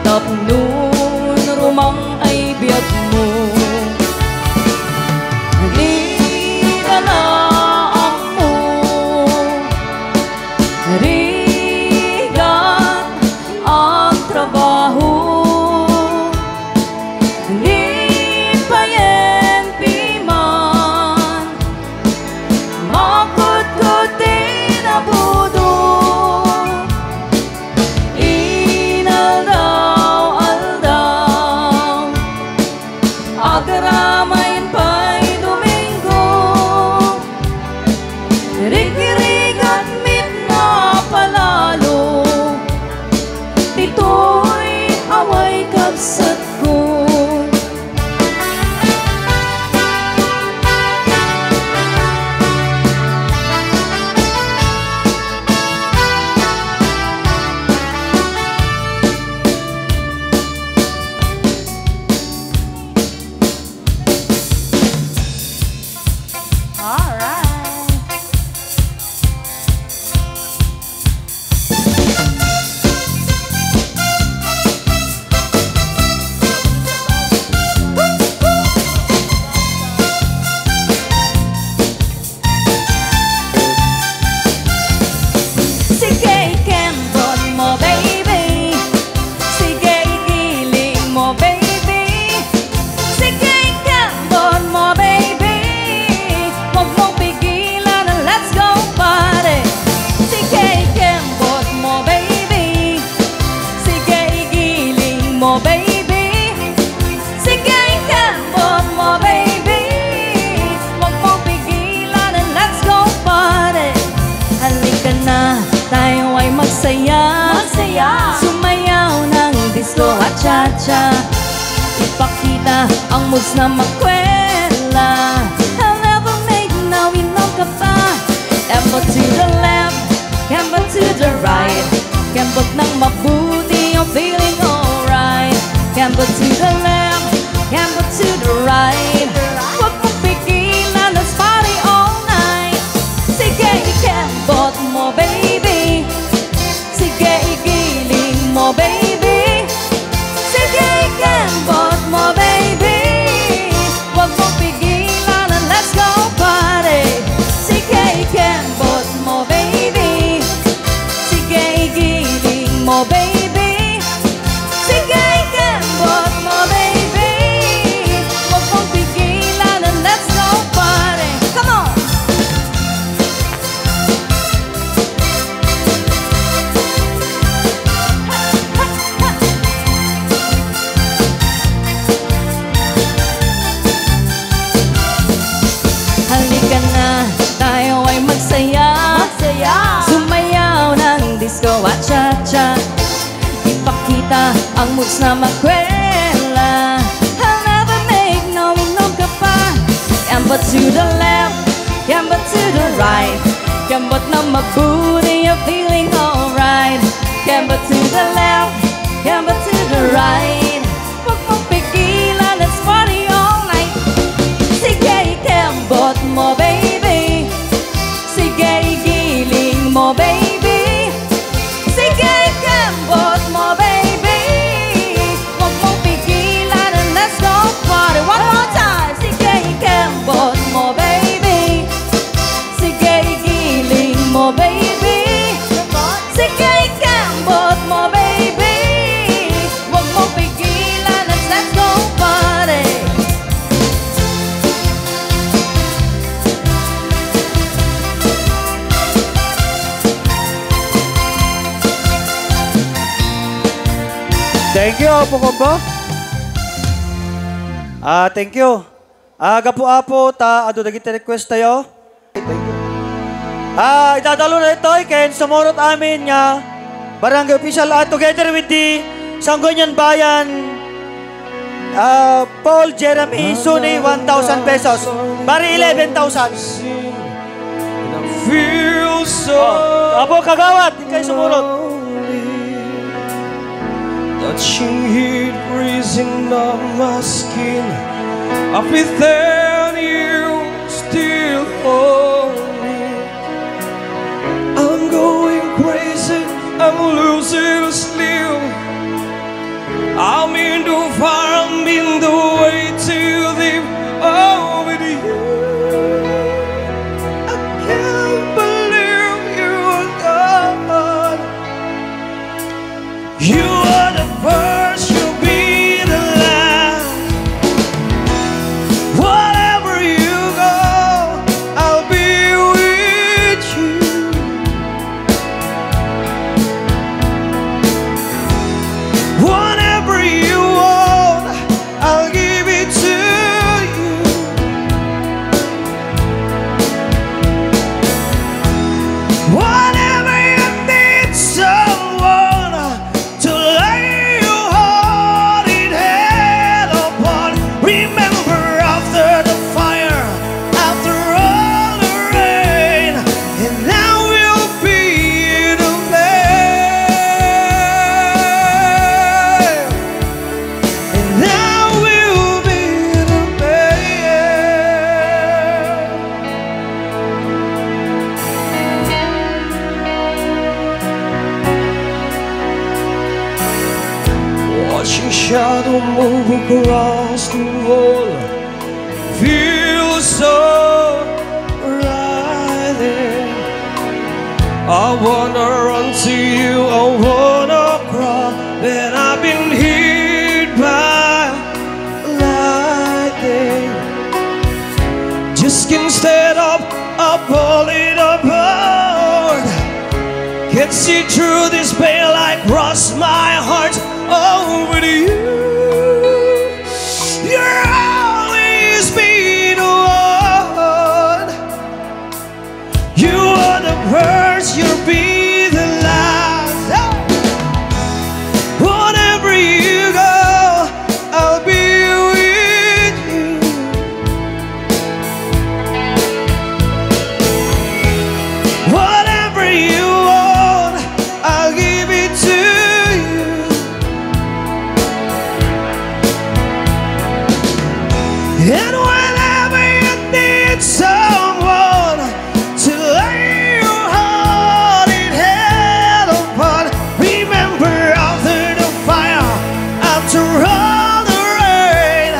Tapnon rumang ay biyag mo. Haligalaan mo. Rigat ang trabaho. Lipayen piman. Makot-kotin na budo. Inaldaw-aldaw. Agramayin pa'y Domingo. Rikirig-at mit na palalo. Dito'y away kabsat ko. Sige ikembot mo baby. Sige igiling mo baby. Sige ikembot mo baby. Huwag mong pigilan na let's go party. Sige ikembot mo baby. Sige igiling mo baby. Sige ikembot mo baby. Huwag mong pigilan na let's go party. Halika na, tayo ay magsaya. Sumayaw ng disco at cha-cha. Ipakita ang moves na magkwela. I'll never make now inom ka pa. Kembot to the left, kembot to the right. Kembot ng mabuti, I'm feeling alright. Kembot to the left, kembot to the right. Huwag mong pigilan, let's party all night. Sige ikembot mo baby. Sige igiling mo baby. Sige ikembot mo baby. Huwag mong pigilan and let's go party. Sige ikembot mo baby. Sige igiling mo baby. Sige ikembot mo baby. Huwag mong pigilan and let's go party. Come on! Halika na, tayo ay magsaya. Sumayaw ng disco at cha-cha. Ipakita ang moves na magkwela. I'll never make no inom ka pa. Kembot to the left, kembot to the right. Kembot na mabuti, you're feeling alright. Kembot to the left, kembot to the right. Huwag mong pigilan, let's party all night. Sige ikembot mo baby. Sige igiling mo baby. Sige ikembot mo Thank you, Apo Kombo. Thank you. Gapo-apo, ado dagiti request tayo. Itadalo na ito, ken sumurot amin nga barangay official together with the Sangguniang Bayan Paul Jeremy Suni 1,000 pesos. Bari 11,000. Feel so Apo Kagawad, di kayo sumurot. touching heat freezing up my skin. I feel that you still hold me. I'm going crazy, I'm losing sleep. I'm in the fire, I'm in the way to deep. Oh, with you, I can't believe you are gone. You are the first, you'll be the last. Wherever you go, I'll be with you. Whatever you want, I'll give it to you. Whatever you need, someone to lay your heart in head upon. Remember, after the fire, after all the rain, and now we'll be in a place. And now we'll be in a watching shadow move across the wall, feel so right there. I wanna run to you, I wanna cry, but I've been hit by lightning. Just can't stand up, I'm falling apart. Can't see through this veil, I cross my heart over to you. You're always been one. You are the first, you'll be the last. Wherever you go, I'll be with you. Whatever you want, I'll give it to you. And whenever you need someone to lay your heart in head upon, remember, after the fire, after all the rain,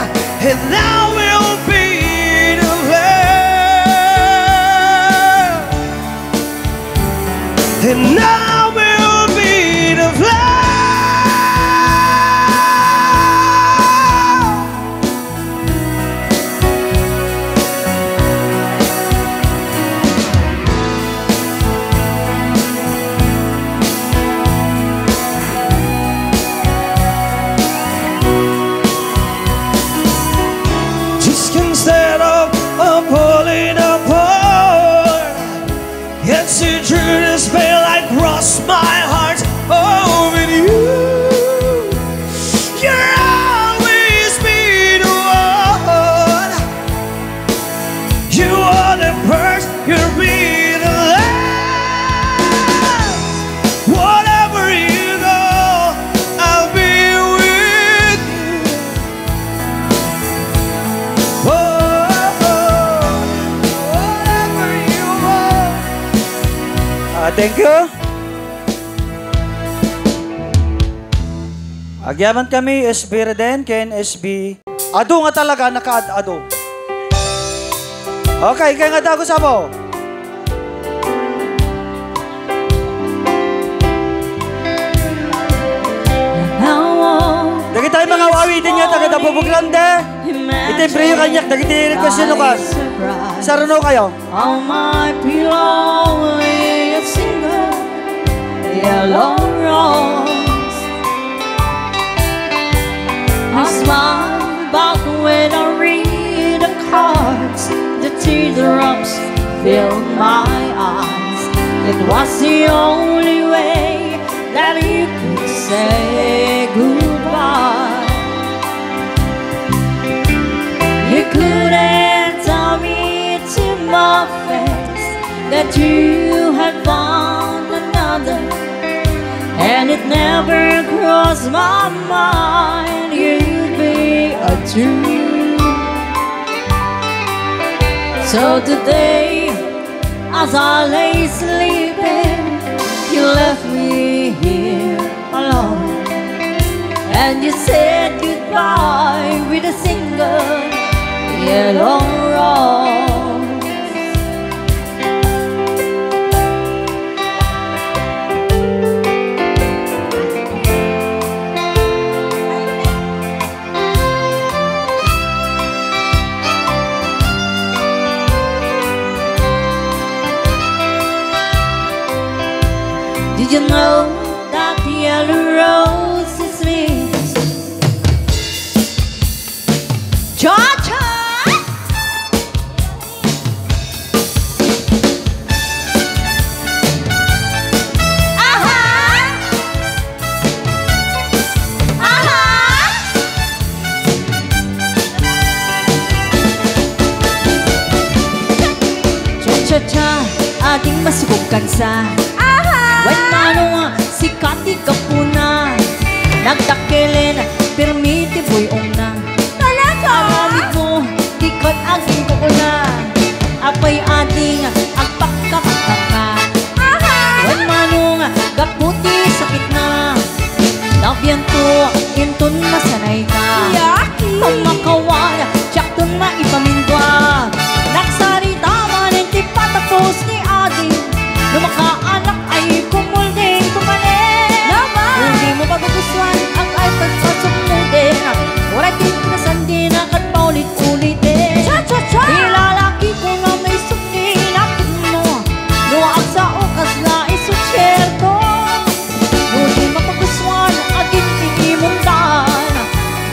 and now we'll be in a place. And now we'll be in a place. Just can't stand up, I'm falling apart. Can't see through this veil, I cross my heart over you. You're always been one. You are the first, you'll be the last. Whatever you go, I'll be with you. Whatever you want. Thank you. Agyaman kami, SB Reden, ken SB. Ado nga talaga, naka-ado. Okay, kaya nga dago sa mo. Dagi tayo mga wawitin niya, taga Dabubo Grande. Itembre yung kanyak, dagi tayo request yun ka. Saruno kayo. On my pillow lay a single yellow rose. You smile, but when I read the cards, the teardrops fill my eyes. It was the only way that you could say goodbye. You couldn't tell me to my face that you had found another, and it never crossed my mind you'd be a Jew. So today, as I lay sleeping, you left me here alone, and you said goodbye with a single yellow rose. Did you know that the yellow rose is me? Cha-cha! Aha! Aha! Cha-cha-cha, ating masubukan sa When manong sikati ka po na nagtakilin, permiti boy na talaga alamit mo, di kon aging ko na apay ating agpakakakaka. When manong gaputi sakit na labyan to, intun masanay ka pamakawan, tiyakton maipamindwa nagsarita man, hindi patapos ni ating lumakaanak ay kumulding kumanin. Hindi mo pagugustuhan ang ay pagpasok mo din. Wala tinasan din agad paulit-ulitin. Ilalaki ko na may sukli napin mo. Luwag sa ukas na isucherto. Hindi mapagustuhan aging iimundan.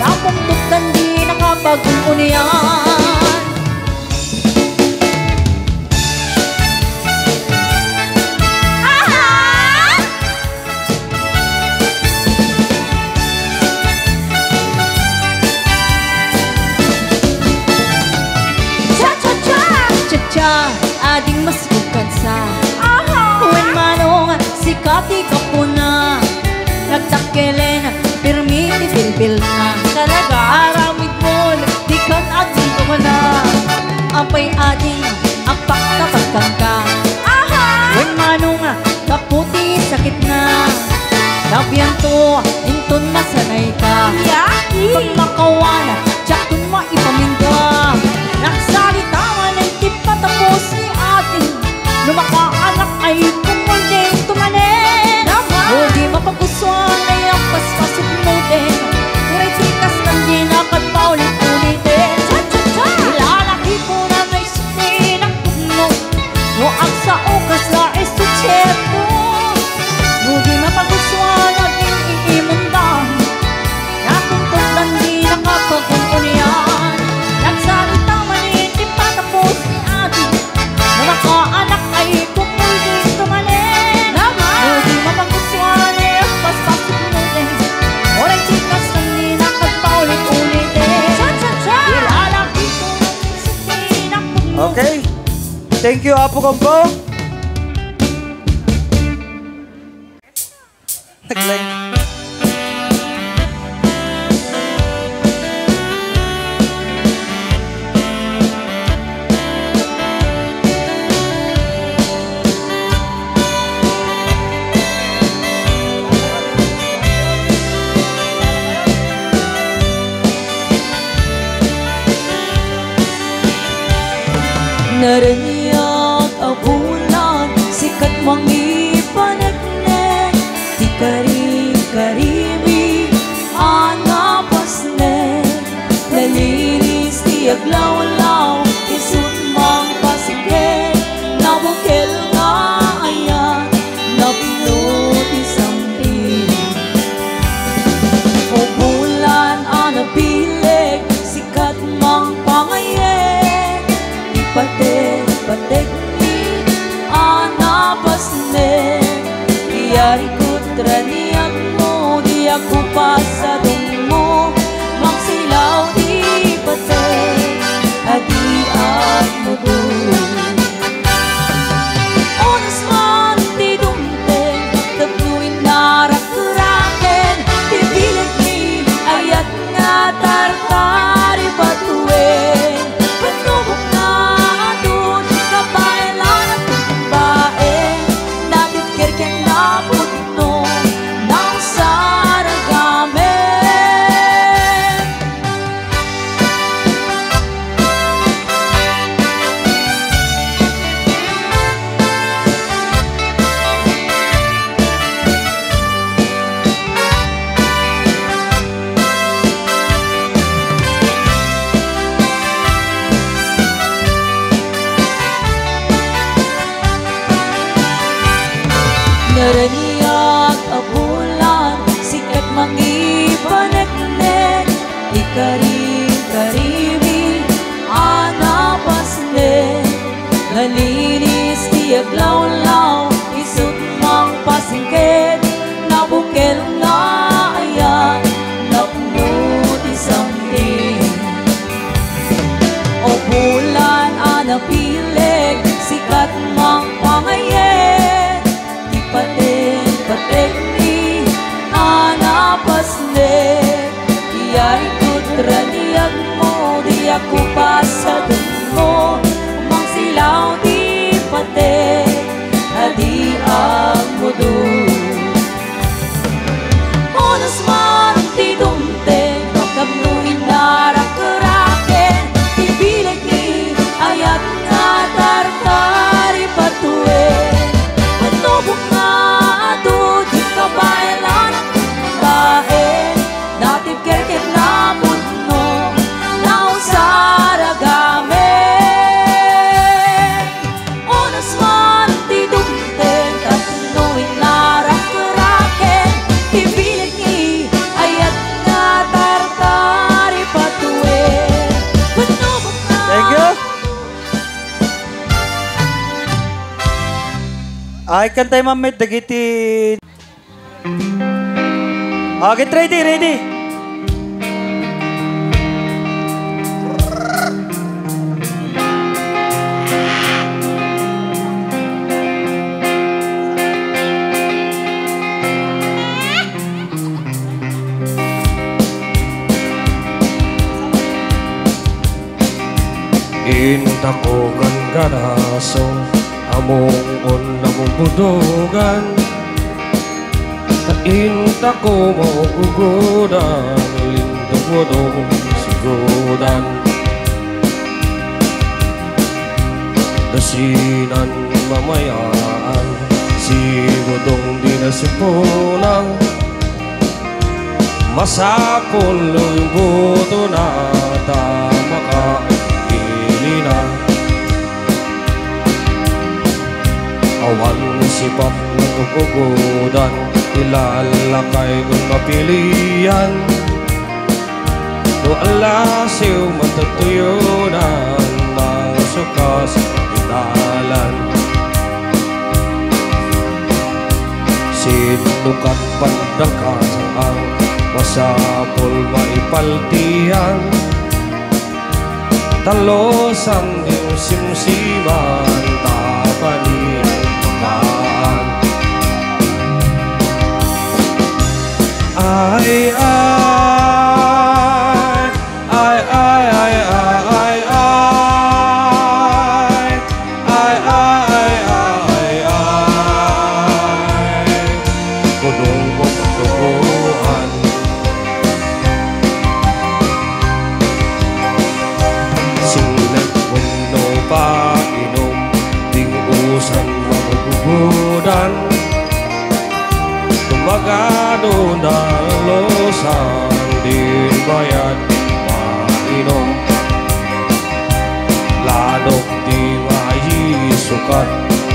Napagtuktan din nakapag-uniyan. Ading masubukan sa When manong sikati ka po na nagtakilin, permiti bilbil na talaga aramid mo, di kan ating kumana apay ading agpakapagkan ka When manong kaputi sakit na labyan to, intun masanay ka pag makawan, tiyakton maipamindwa nagsalita man, hindi patapos ni ating lumakaanak ay kumulding tumanin. Hindi mapagustuhan ay ang paspasok mo din. Kuray sikas lang din agad paulit-ulitin. Ilalaki ko na may sukli ng puno, luag sa ukas na estucherto. Hindi mapagustuhan at iimundan, natuntun lang din nakapag-uniyan. Nagsalita man, hindi patapos ni ating lumakaanak ay kumulding tumanin. Hindi mapagustuhan ay ang paspasok mo din. Oray sikas lang din agad paulit-ulitin. Ilalaki ko na may sukli ng puno. Okay. Thank you, Apo Kompo. Nag-line. Naraniyak ang bulan, sikat mangipanagnan, di kari-karimi, anapasnen, nalinis di aglaw-law, isutmang pasigren, nawakil nga ayan, napinot isang pili. O bulan, anabi malinis di aglaw-law, isut mang pasingkit, nabukel nga ayan, napmut isamdi. O bulan anak pilig, sikat mang pangayet, di patin patekni, anapasnek, iyay kutra niyag mo, di ako pasadun mo, umang silaw di patek, adi ang mudo. Onas man ti dumteng, kapnuin narakaraken, tibilig ni ayat nga tartari patuin. Patubok nga ato, di kabaylan kain, natib kerket na putno, nausara gamen. Onas man ti dumteng, kapnuin narakaraken, tibilig ni ayat nga tartari patuin. Patubok nga Thank you. Ay, kantay mamit, dagiti. Okay, ready, ready. Inta ko kan ganaso, among on namong budogan. Inta ko maugugodan, lindong wadong sigodan. Dasinan mamayaan, sigodong di nasipunang. Masapon yung buto na tama ka ilina. Awan sipap na tukugodan, ilalakay kong mapilian. Do alasiw matutuyunan, mga sukas italan. Sinukat pandakan ang masapol maipaltian. Talosang yung simsiman, tapanin pagkaan. Ay, ay, ay, ay, ay, ay, ay, ay, ay, ay, ay, kudong ko pagtubuhan. Sinag mundo pa inom, tingusan magugudan. Tumagado na losan, din bayad mainom. Ladok di maisukat,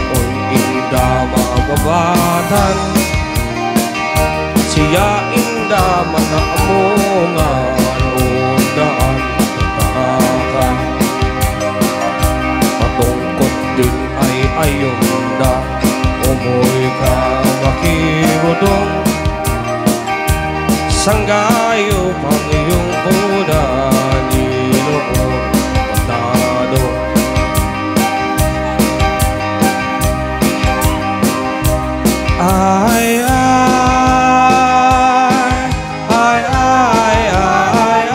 on inda mababatan. Siya inda manaamungan, undaan tatakan. Patungkot din ay ayunda, umoy ka makibudong. Sanggayo pang iyong kuda, niloong patado. Ay, ay, ay, ay, ay,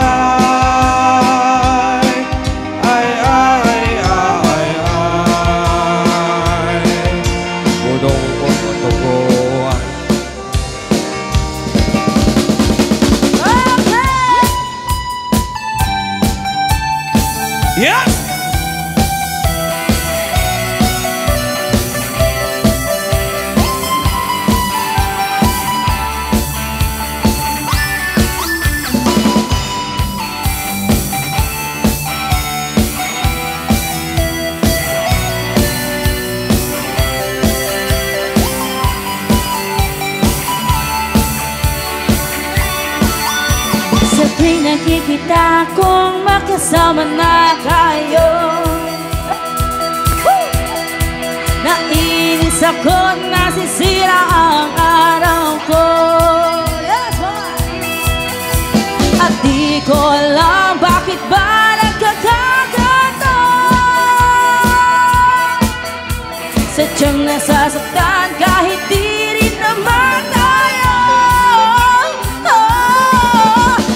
ay, ay, ay, ay, budong ko matukuhan. Yeah! Sa tuwing nakikita kong makasama na tayo, Sakot nasisira ang araw ko. Yes, boy! At di ko alam bakit ba nagkakaganto. Sadyang nasasaktan kahit di rin naman tayo.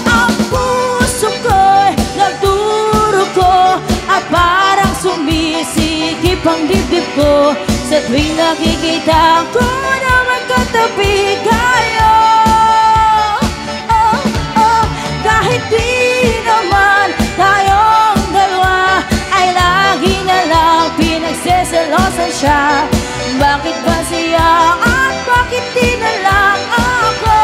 Ang puso ko'y nagdurugo at parang sumisikip ang dibdib ko sa tuwing nakikita ko na magkatabi kayo. Kahit di naman tayong dalawa ay lagi na lang pinagseselosan siya. Bakit ba siya at bakit di na lang ako?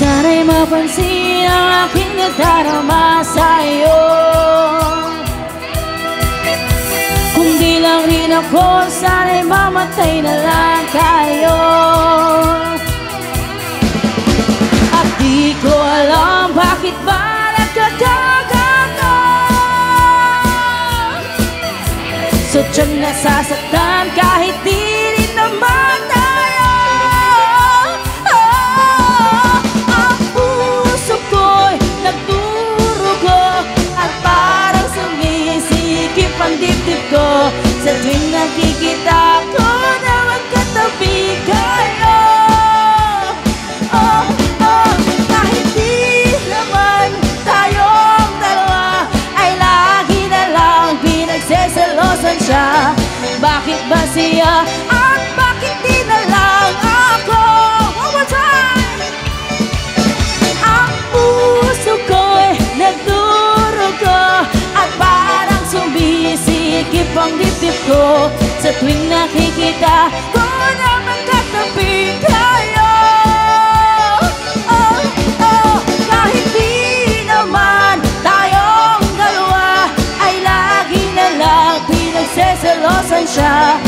Sana'y mapansin ang aking nadarama sa'yo. Kung di lang rin ako, sana'y mamatay na lang kayo. At di ko alam bakit ba nagkakaganto. Sadyang nasasaktan kahit di rin naman tayo. Ang puso ko'y nagdurugo at parang sumisikip ang dibdib ko sa tuwing nakikita ko na magkatabi kayo. Kahit di naman tayong dalawa ay lagi na lang pinagseselosan siya. Bakit ba siya at bakit di na lang ako? One more time! Ang puso ko'y nagdurugo at parang sumisikip ang dibdib ko sa tuwing nakikita ko na magkatabi kayo. Kahit di naman tayong dalawa ay lagi na lang pinagseselosan siya.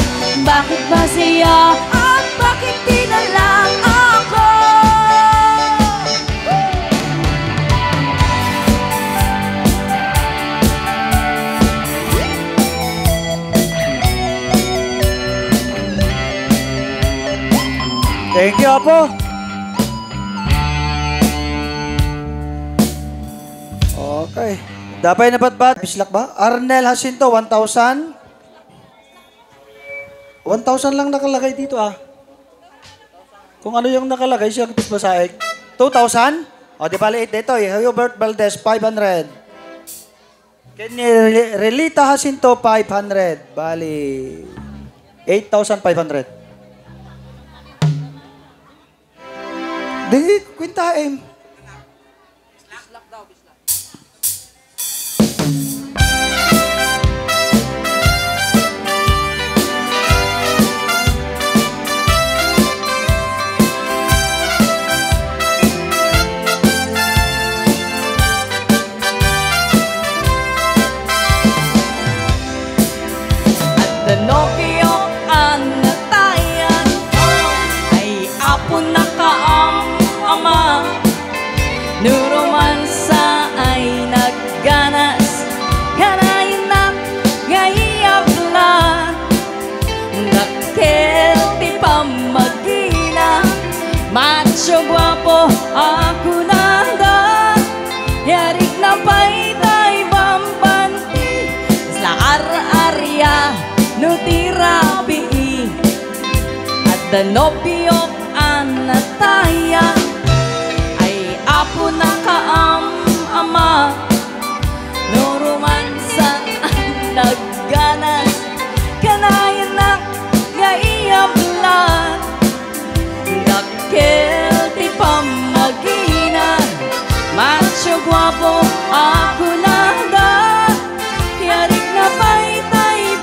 Bakit ba siya at bakit di na lang ako? Thank you, Apo. Okay. Dapay na batbat. Bislak ba? Arnel Jacinto, 1,000. 1,000 lang nakalagay dito, ah. Kung ano yung nakalagay, siya kitis basaig. 2,000? O, di bali 8 dito. Hubert Valdez, 500. Relita Jacinto, 500. Bali, 8,500. Di, kwintaim. Nuromansa ay nagganas, kanayin na gayablan. Nakkelti pamagina, macho guwapo ako nanda. Yarik na paytay bambanti, isla ar-arya nutirabi. At danopyo anataya, apo na kaam-ama. Nuromansa ang nagganas, kanayan na gaiyablan. Nakkelti pamagina, macho guwapo ako nanda. Yarik na paytay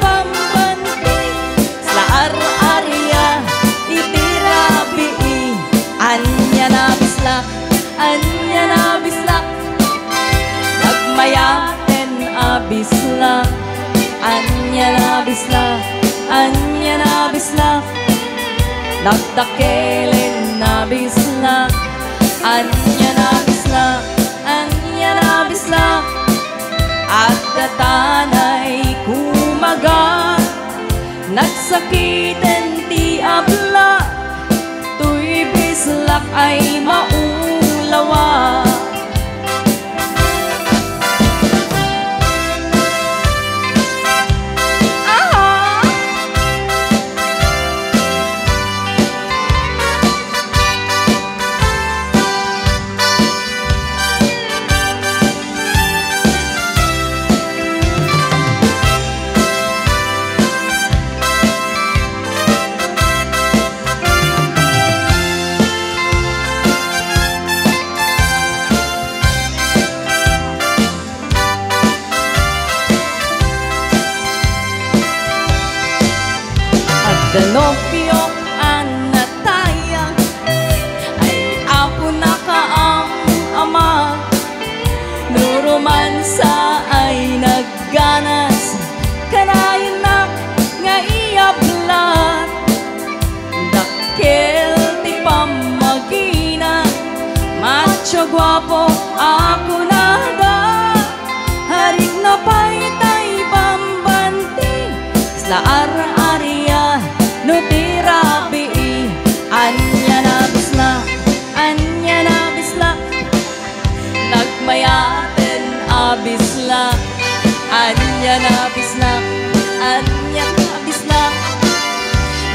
bisla, anya na bisla, anya na bisla, nagdakelin na bisla, anya na bisla, anya na bisla, at datanay kumaga, nagsakitin ti abla, tuy bislak ay maulawa. Danopyo ang natayang ay apo na kaang ama, nuromansa ay nagganas, kanayon na nga iablat, dakil ti pamagina, macho guwapo ako nada, harig na pa'y tay pambanti, sa ara-ariya no tirapi, anya na bisla, anya na bisla, nagmayaten abisla, anya na bisla, anya na bisla,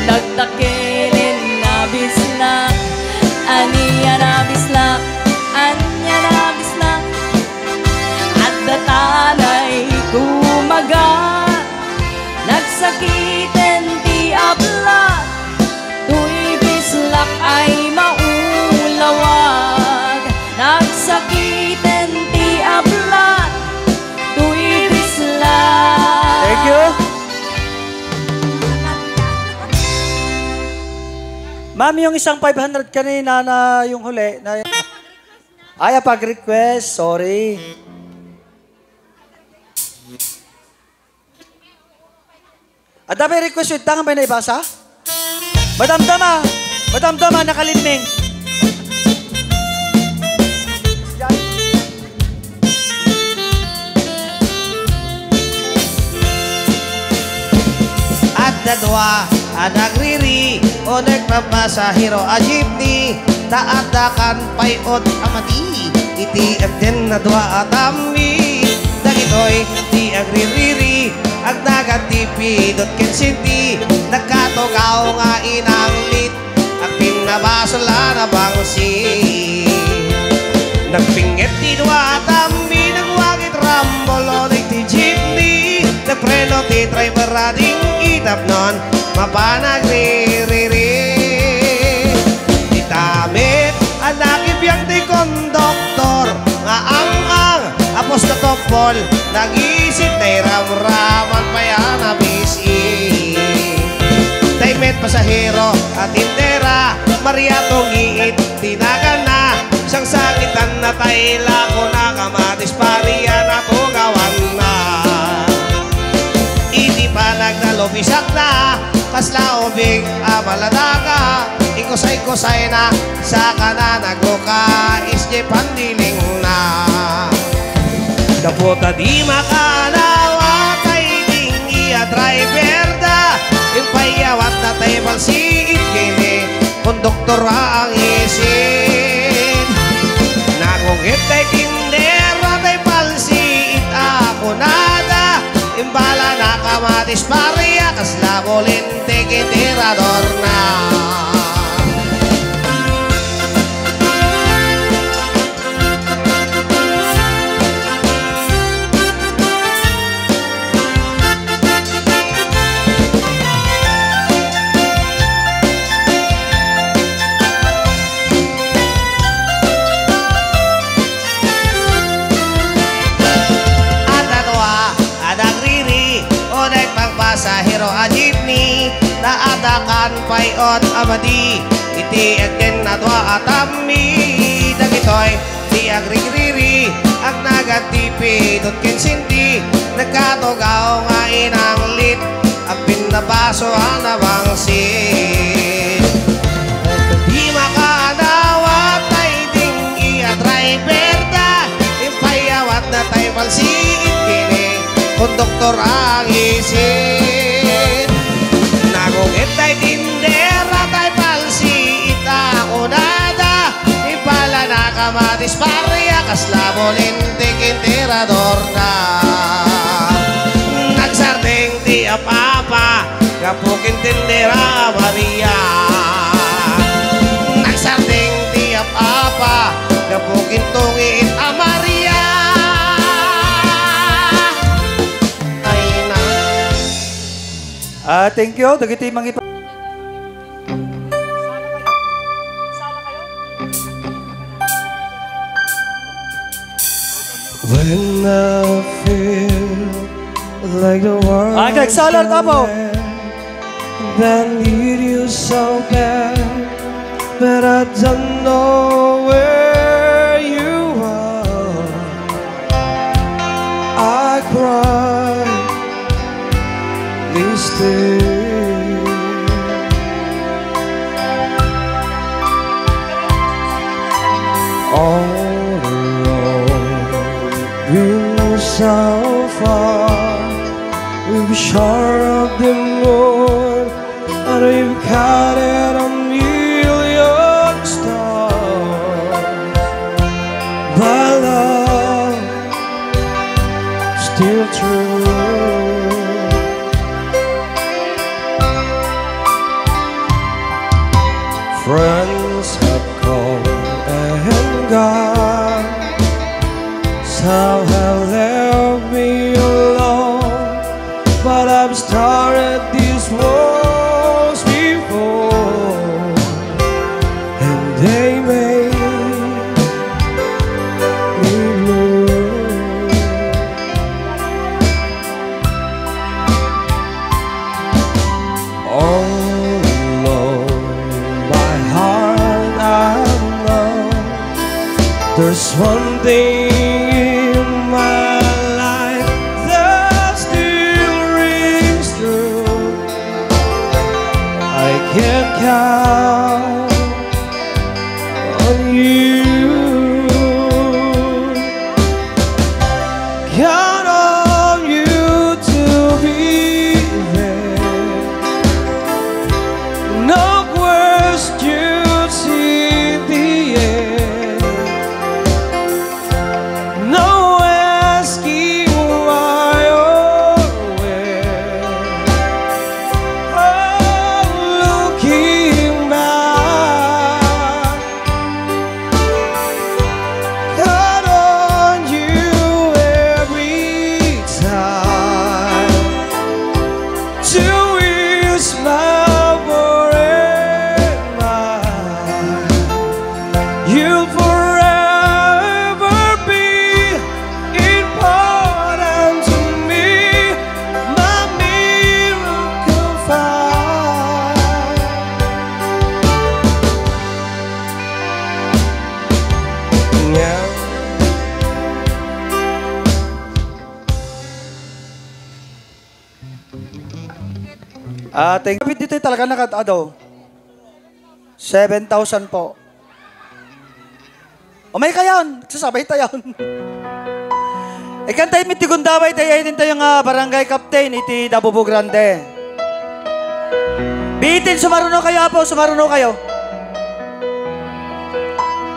nagtakilin na bisla, anya na bisla, anya na bisla, at datanay kumaga, nagsakitin ti abla, tuy bislak ay maulawag, nagsakitin ti abla, tuy bislak. Thank you. Ma'am, yung isang 500 kanina na yung huli, na ay, pag-request, sorry. At dami request yung tangan ba na ibasa? Madam Dama, nakaliming. At dadwa, nagriri, o nagpapasahiro a jeepney, taatakan payot amati, iti din na dwa atami, dagitoy di agririri, ag nagatipi dot kensinti, nagkatugaw nga inang lit, ag pinabasala na bangsi, nagpingit di dwa atami, nagwagit rambolo ti jeepney, nagpreno ti driver rading itap non, mapanagririri, itamit ang nakibiyang di konduktor, nga ang apos na topol, nag-isip na iramraman pa yan na bisi. Daymet pasahero at tindera, Mariatong iit, tinagan na, siyang sakitan na tayla ko na kamatis pariya na tugawan na. Iti pa nagdalobisak na, kasla ubig amaladaga, ikusay-kusay na, saka na nagluka, isje pandiling na. Kaputa di makanawa, kay tingi a driver da, impayawat na tayo palsiit kini, konduktor ang isin. Nakungit tayo tindera, tayo palsiit ako nada, imbala na kamatis pariya, kasla bolente kitirador na. Pasahero a jeepney, naatakan payot amadi, iti agden na dwa atami, dagitoy di agrigiri, ag nagatipi dot kensinti, nagkatugaw nga inanglit at pinabaso ang nabangsit. Di makanawat ay dingi at driver da, impayawat na tayo palsiit kini konduktor ang isin. Nagungit tayo tindera tayo palsiit ako nada, impala na kamatis parya kaslabo lintik interador na. Nagsardeng di apapa kapukin tindera Maria. Nagsardeng di apapa kapukin tungit a Maria. Ay na. Thank you. Dagiti mangipa. When I feel like the world Nagsalar tapo. that need you so bad, but I don't know where you are. I cry these days. All been so far, we've short of the moon, and we've counted a million stars. But love still true. Friends have come and gone, some have left me alone, but I've started these walls before, and they made me blue. All alone, my heart I know there's one thing in my life that still rings true. I can count on you. Count on you to be there. No questions in the air. No asking why or where. Oh, looking back, count on you every time to wish my forever. You'll forever be important to me, my miracle fire. Yeah. Thank you. Dito talaga nakatado. 7,000 po. O may kayon. Sasabay tayo. Ikan tayo mitigundaway tayo din tayo nga barangay captain iti Dabubo Grande. Bitin, sumaruno kayo apo. Sumaruno kayo.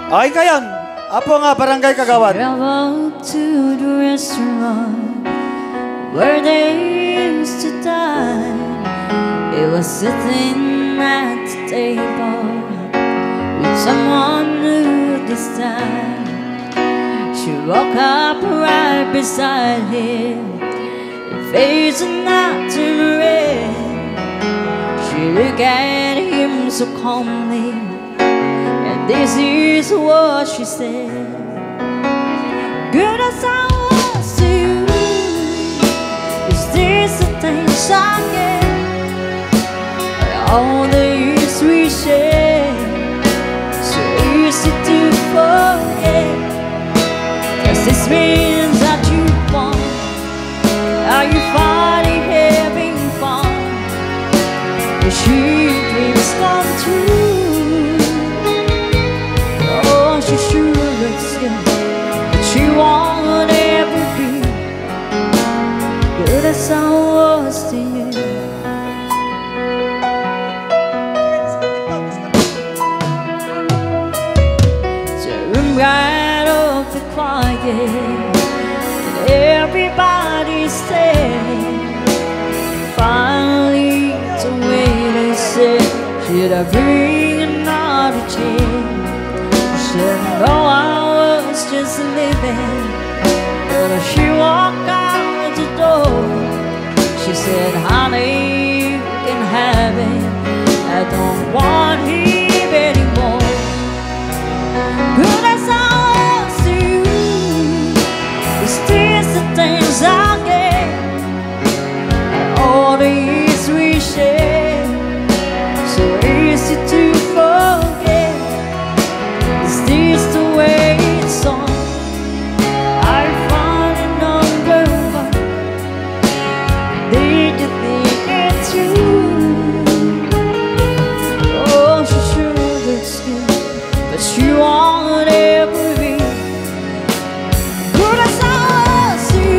Okay kayon. Apo nga barangay kagawad. Travel to the restaurant where they used to dine. It was sitting at the table with someone new this time. She woke up right beside him, her face not to red. She looked at him so calmly, and this is what she said. Good as I was to you, is this the things I get? All the years we shared, so easy to forget. Does this mean that you want Are you finally having fun? Your sweet dreams come true. Oh, she sure looks good, but she won't ever be good as I was to you. So I'm right up to quiet, and everybody's staring. Finally, the way they said, should I bring another chair? She said, no, I was just living. But as she walked out the door, she said, honey, you can have it. I don't want him anymore. Good as I was to you, it's just the things I get. All the years we shared, so easy to forget. Is this the way it's on? I found a number one. Did you think it through? Oh, she sure looks good, but she won't ever be good as I was to you.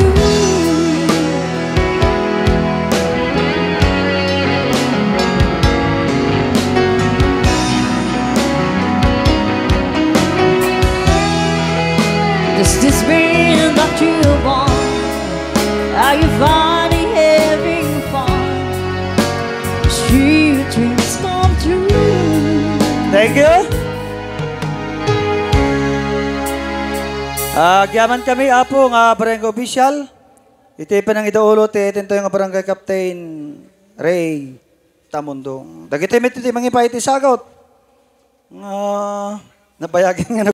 Does this mean that you want? Are you finally having fun? Sweet dreams come true. Thank you. Agyaman kami apo nga barangay official. Iti pa nang idaulo ti itinto yung barangay captain Ray Tamundong. Dagiti met iti mangipa iti sagot. Napayagin nga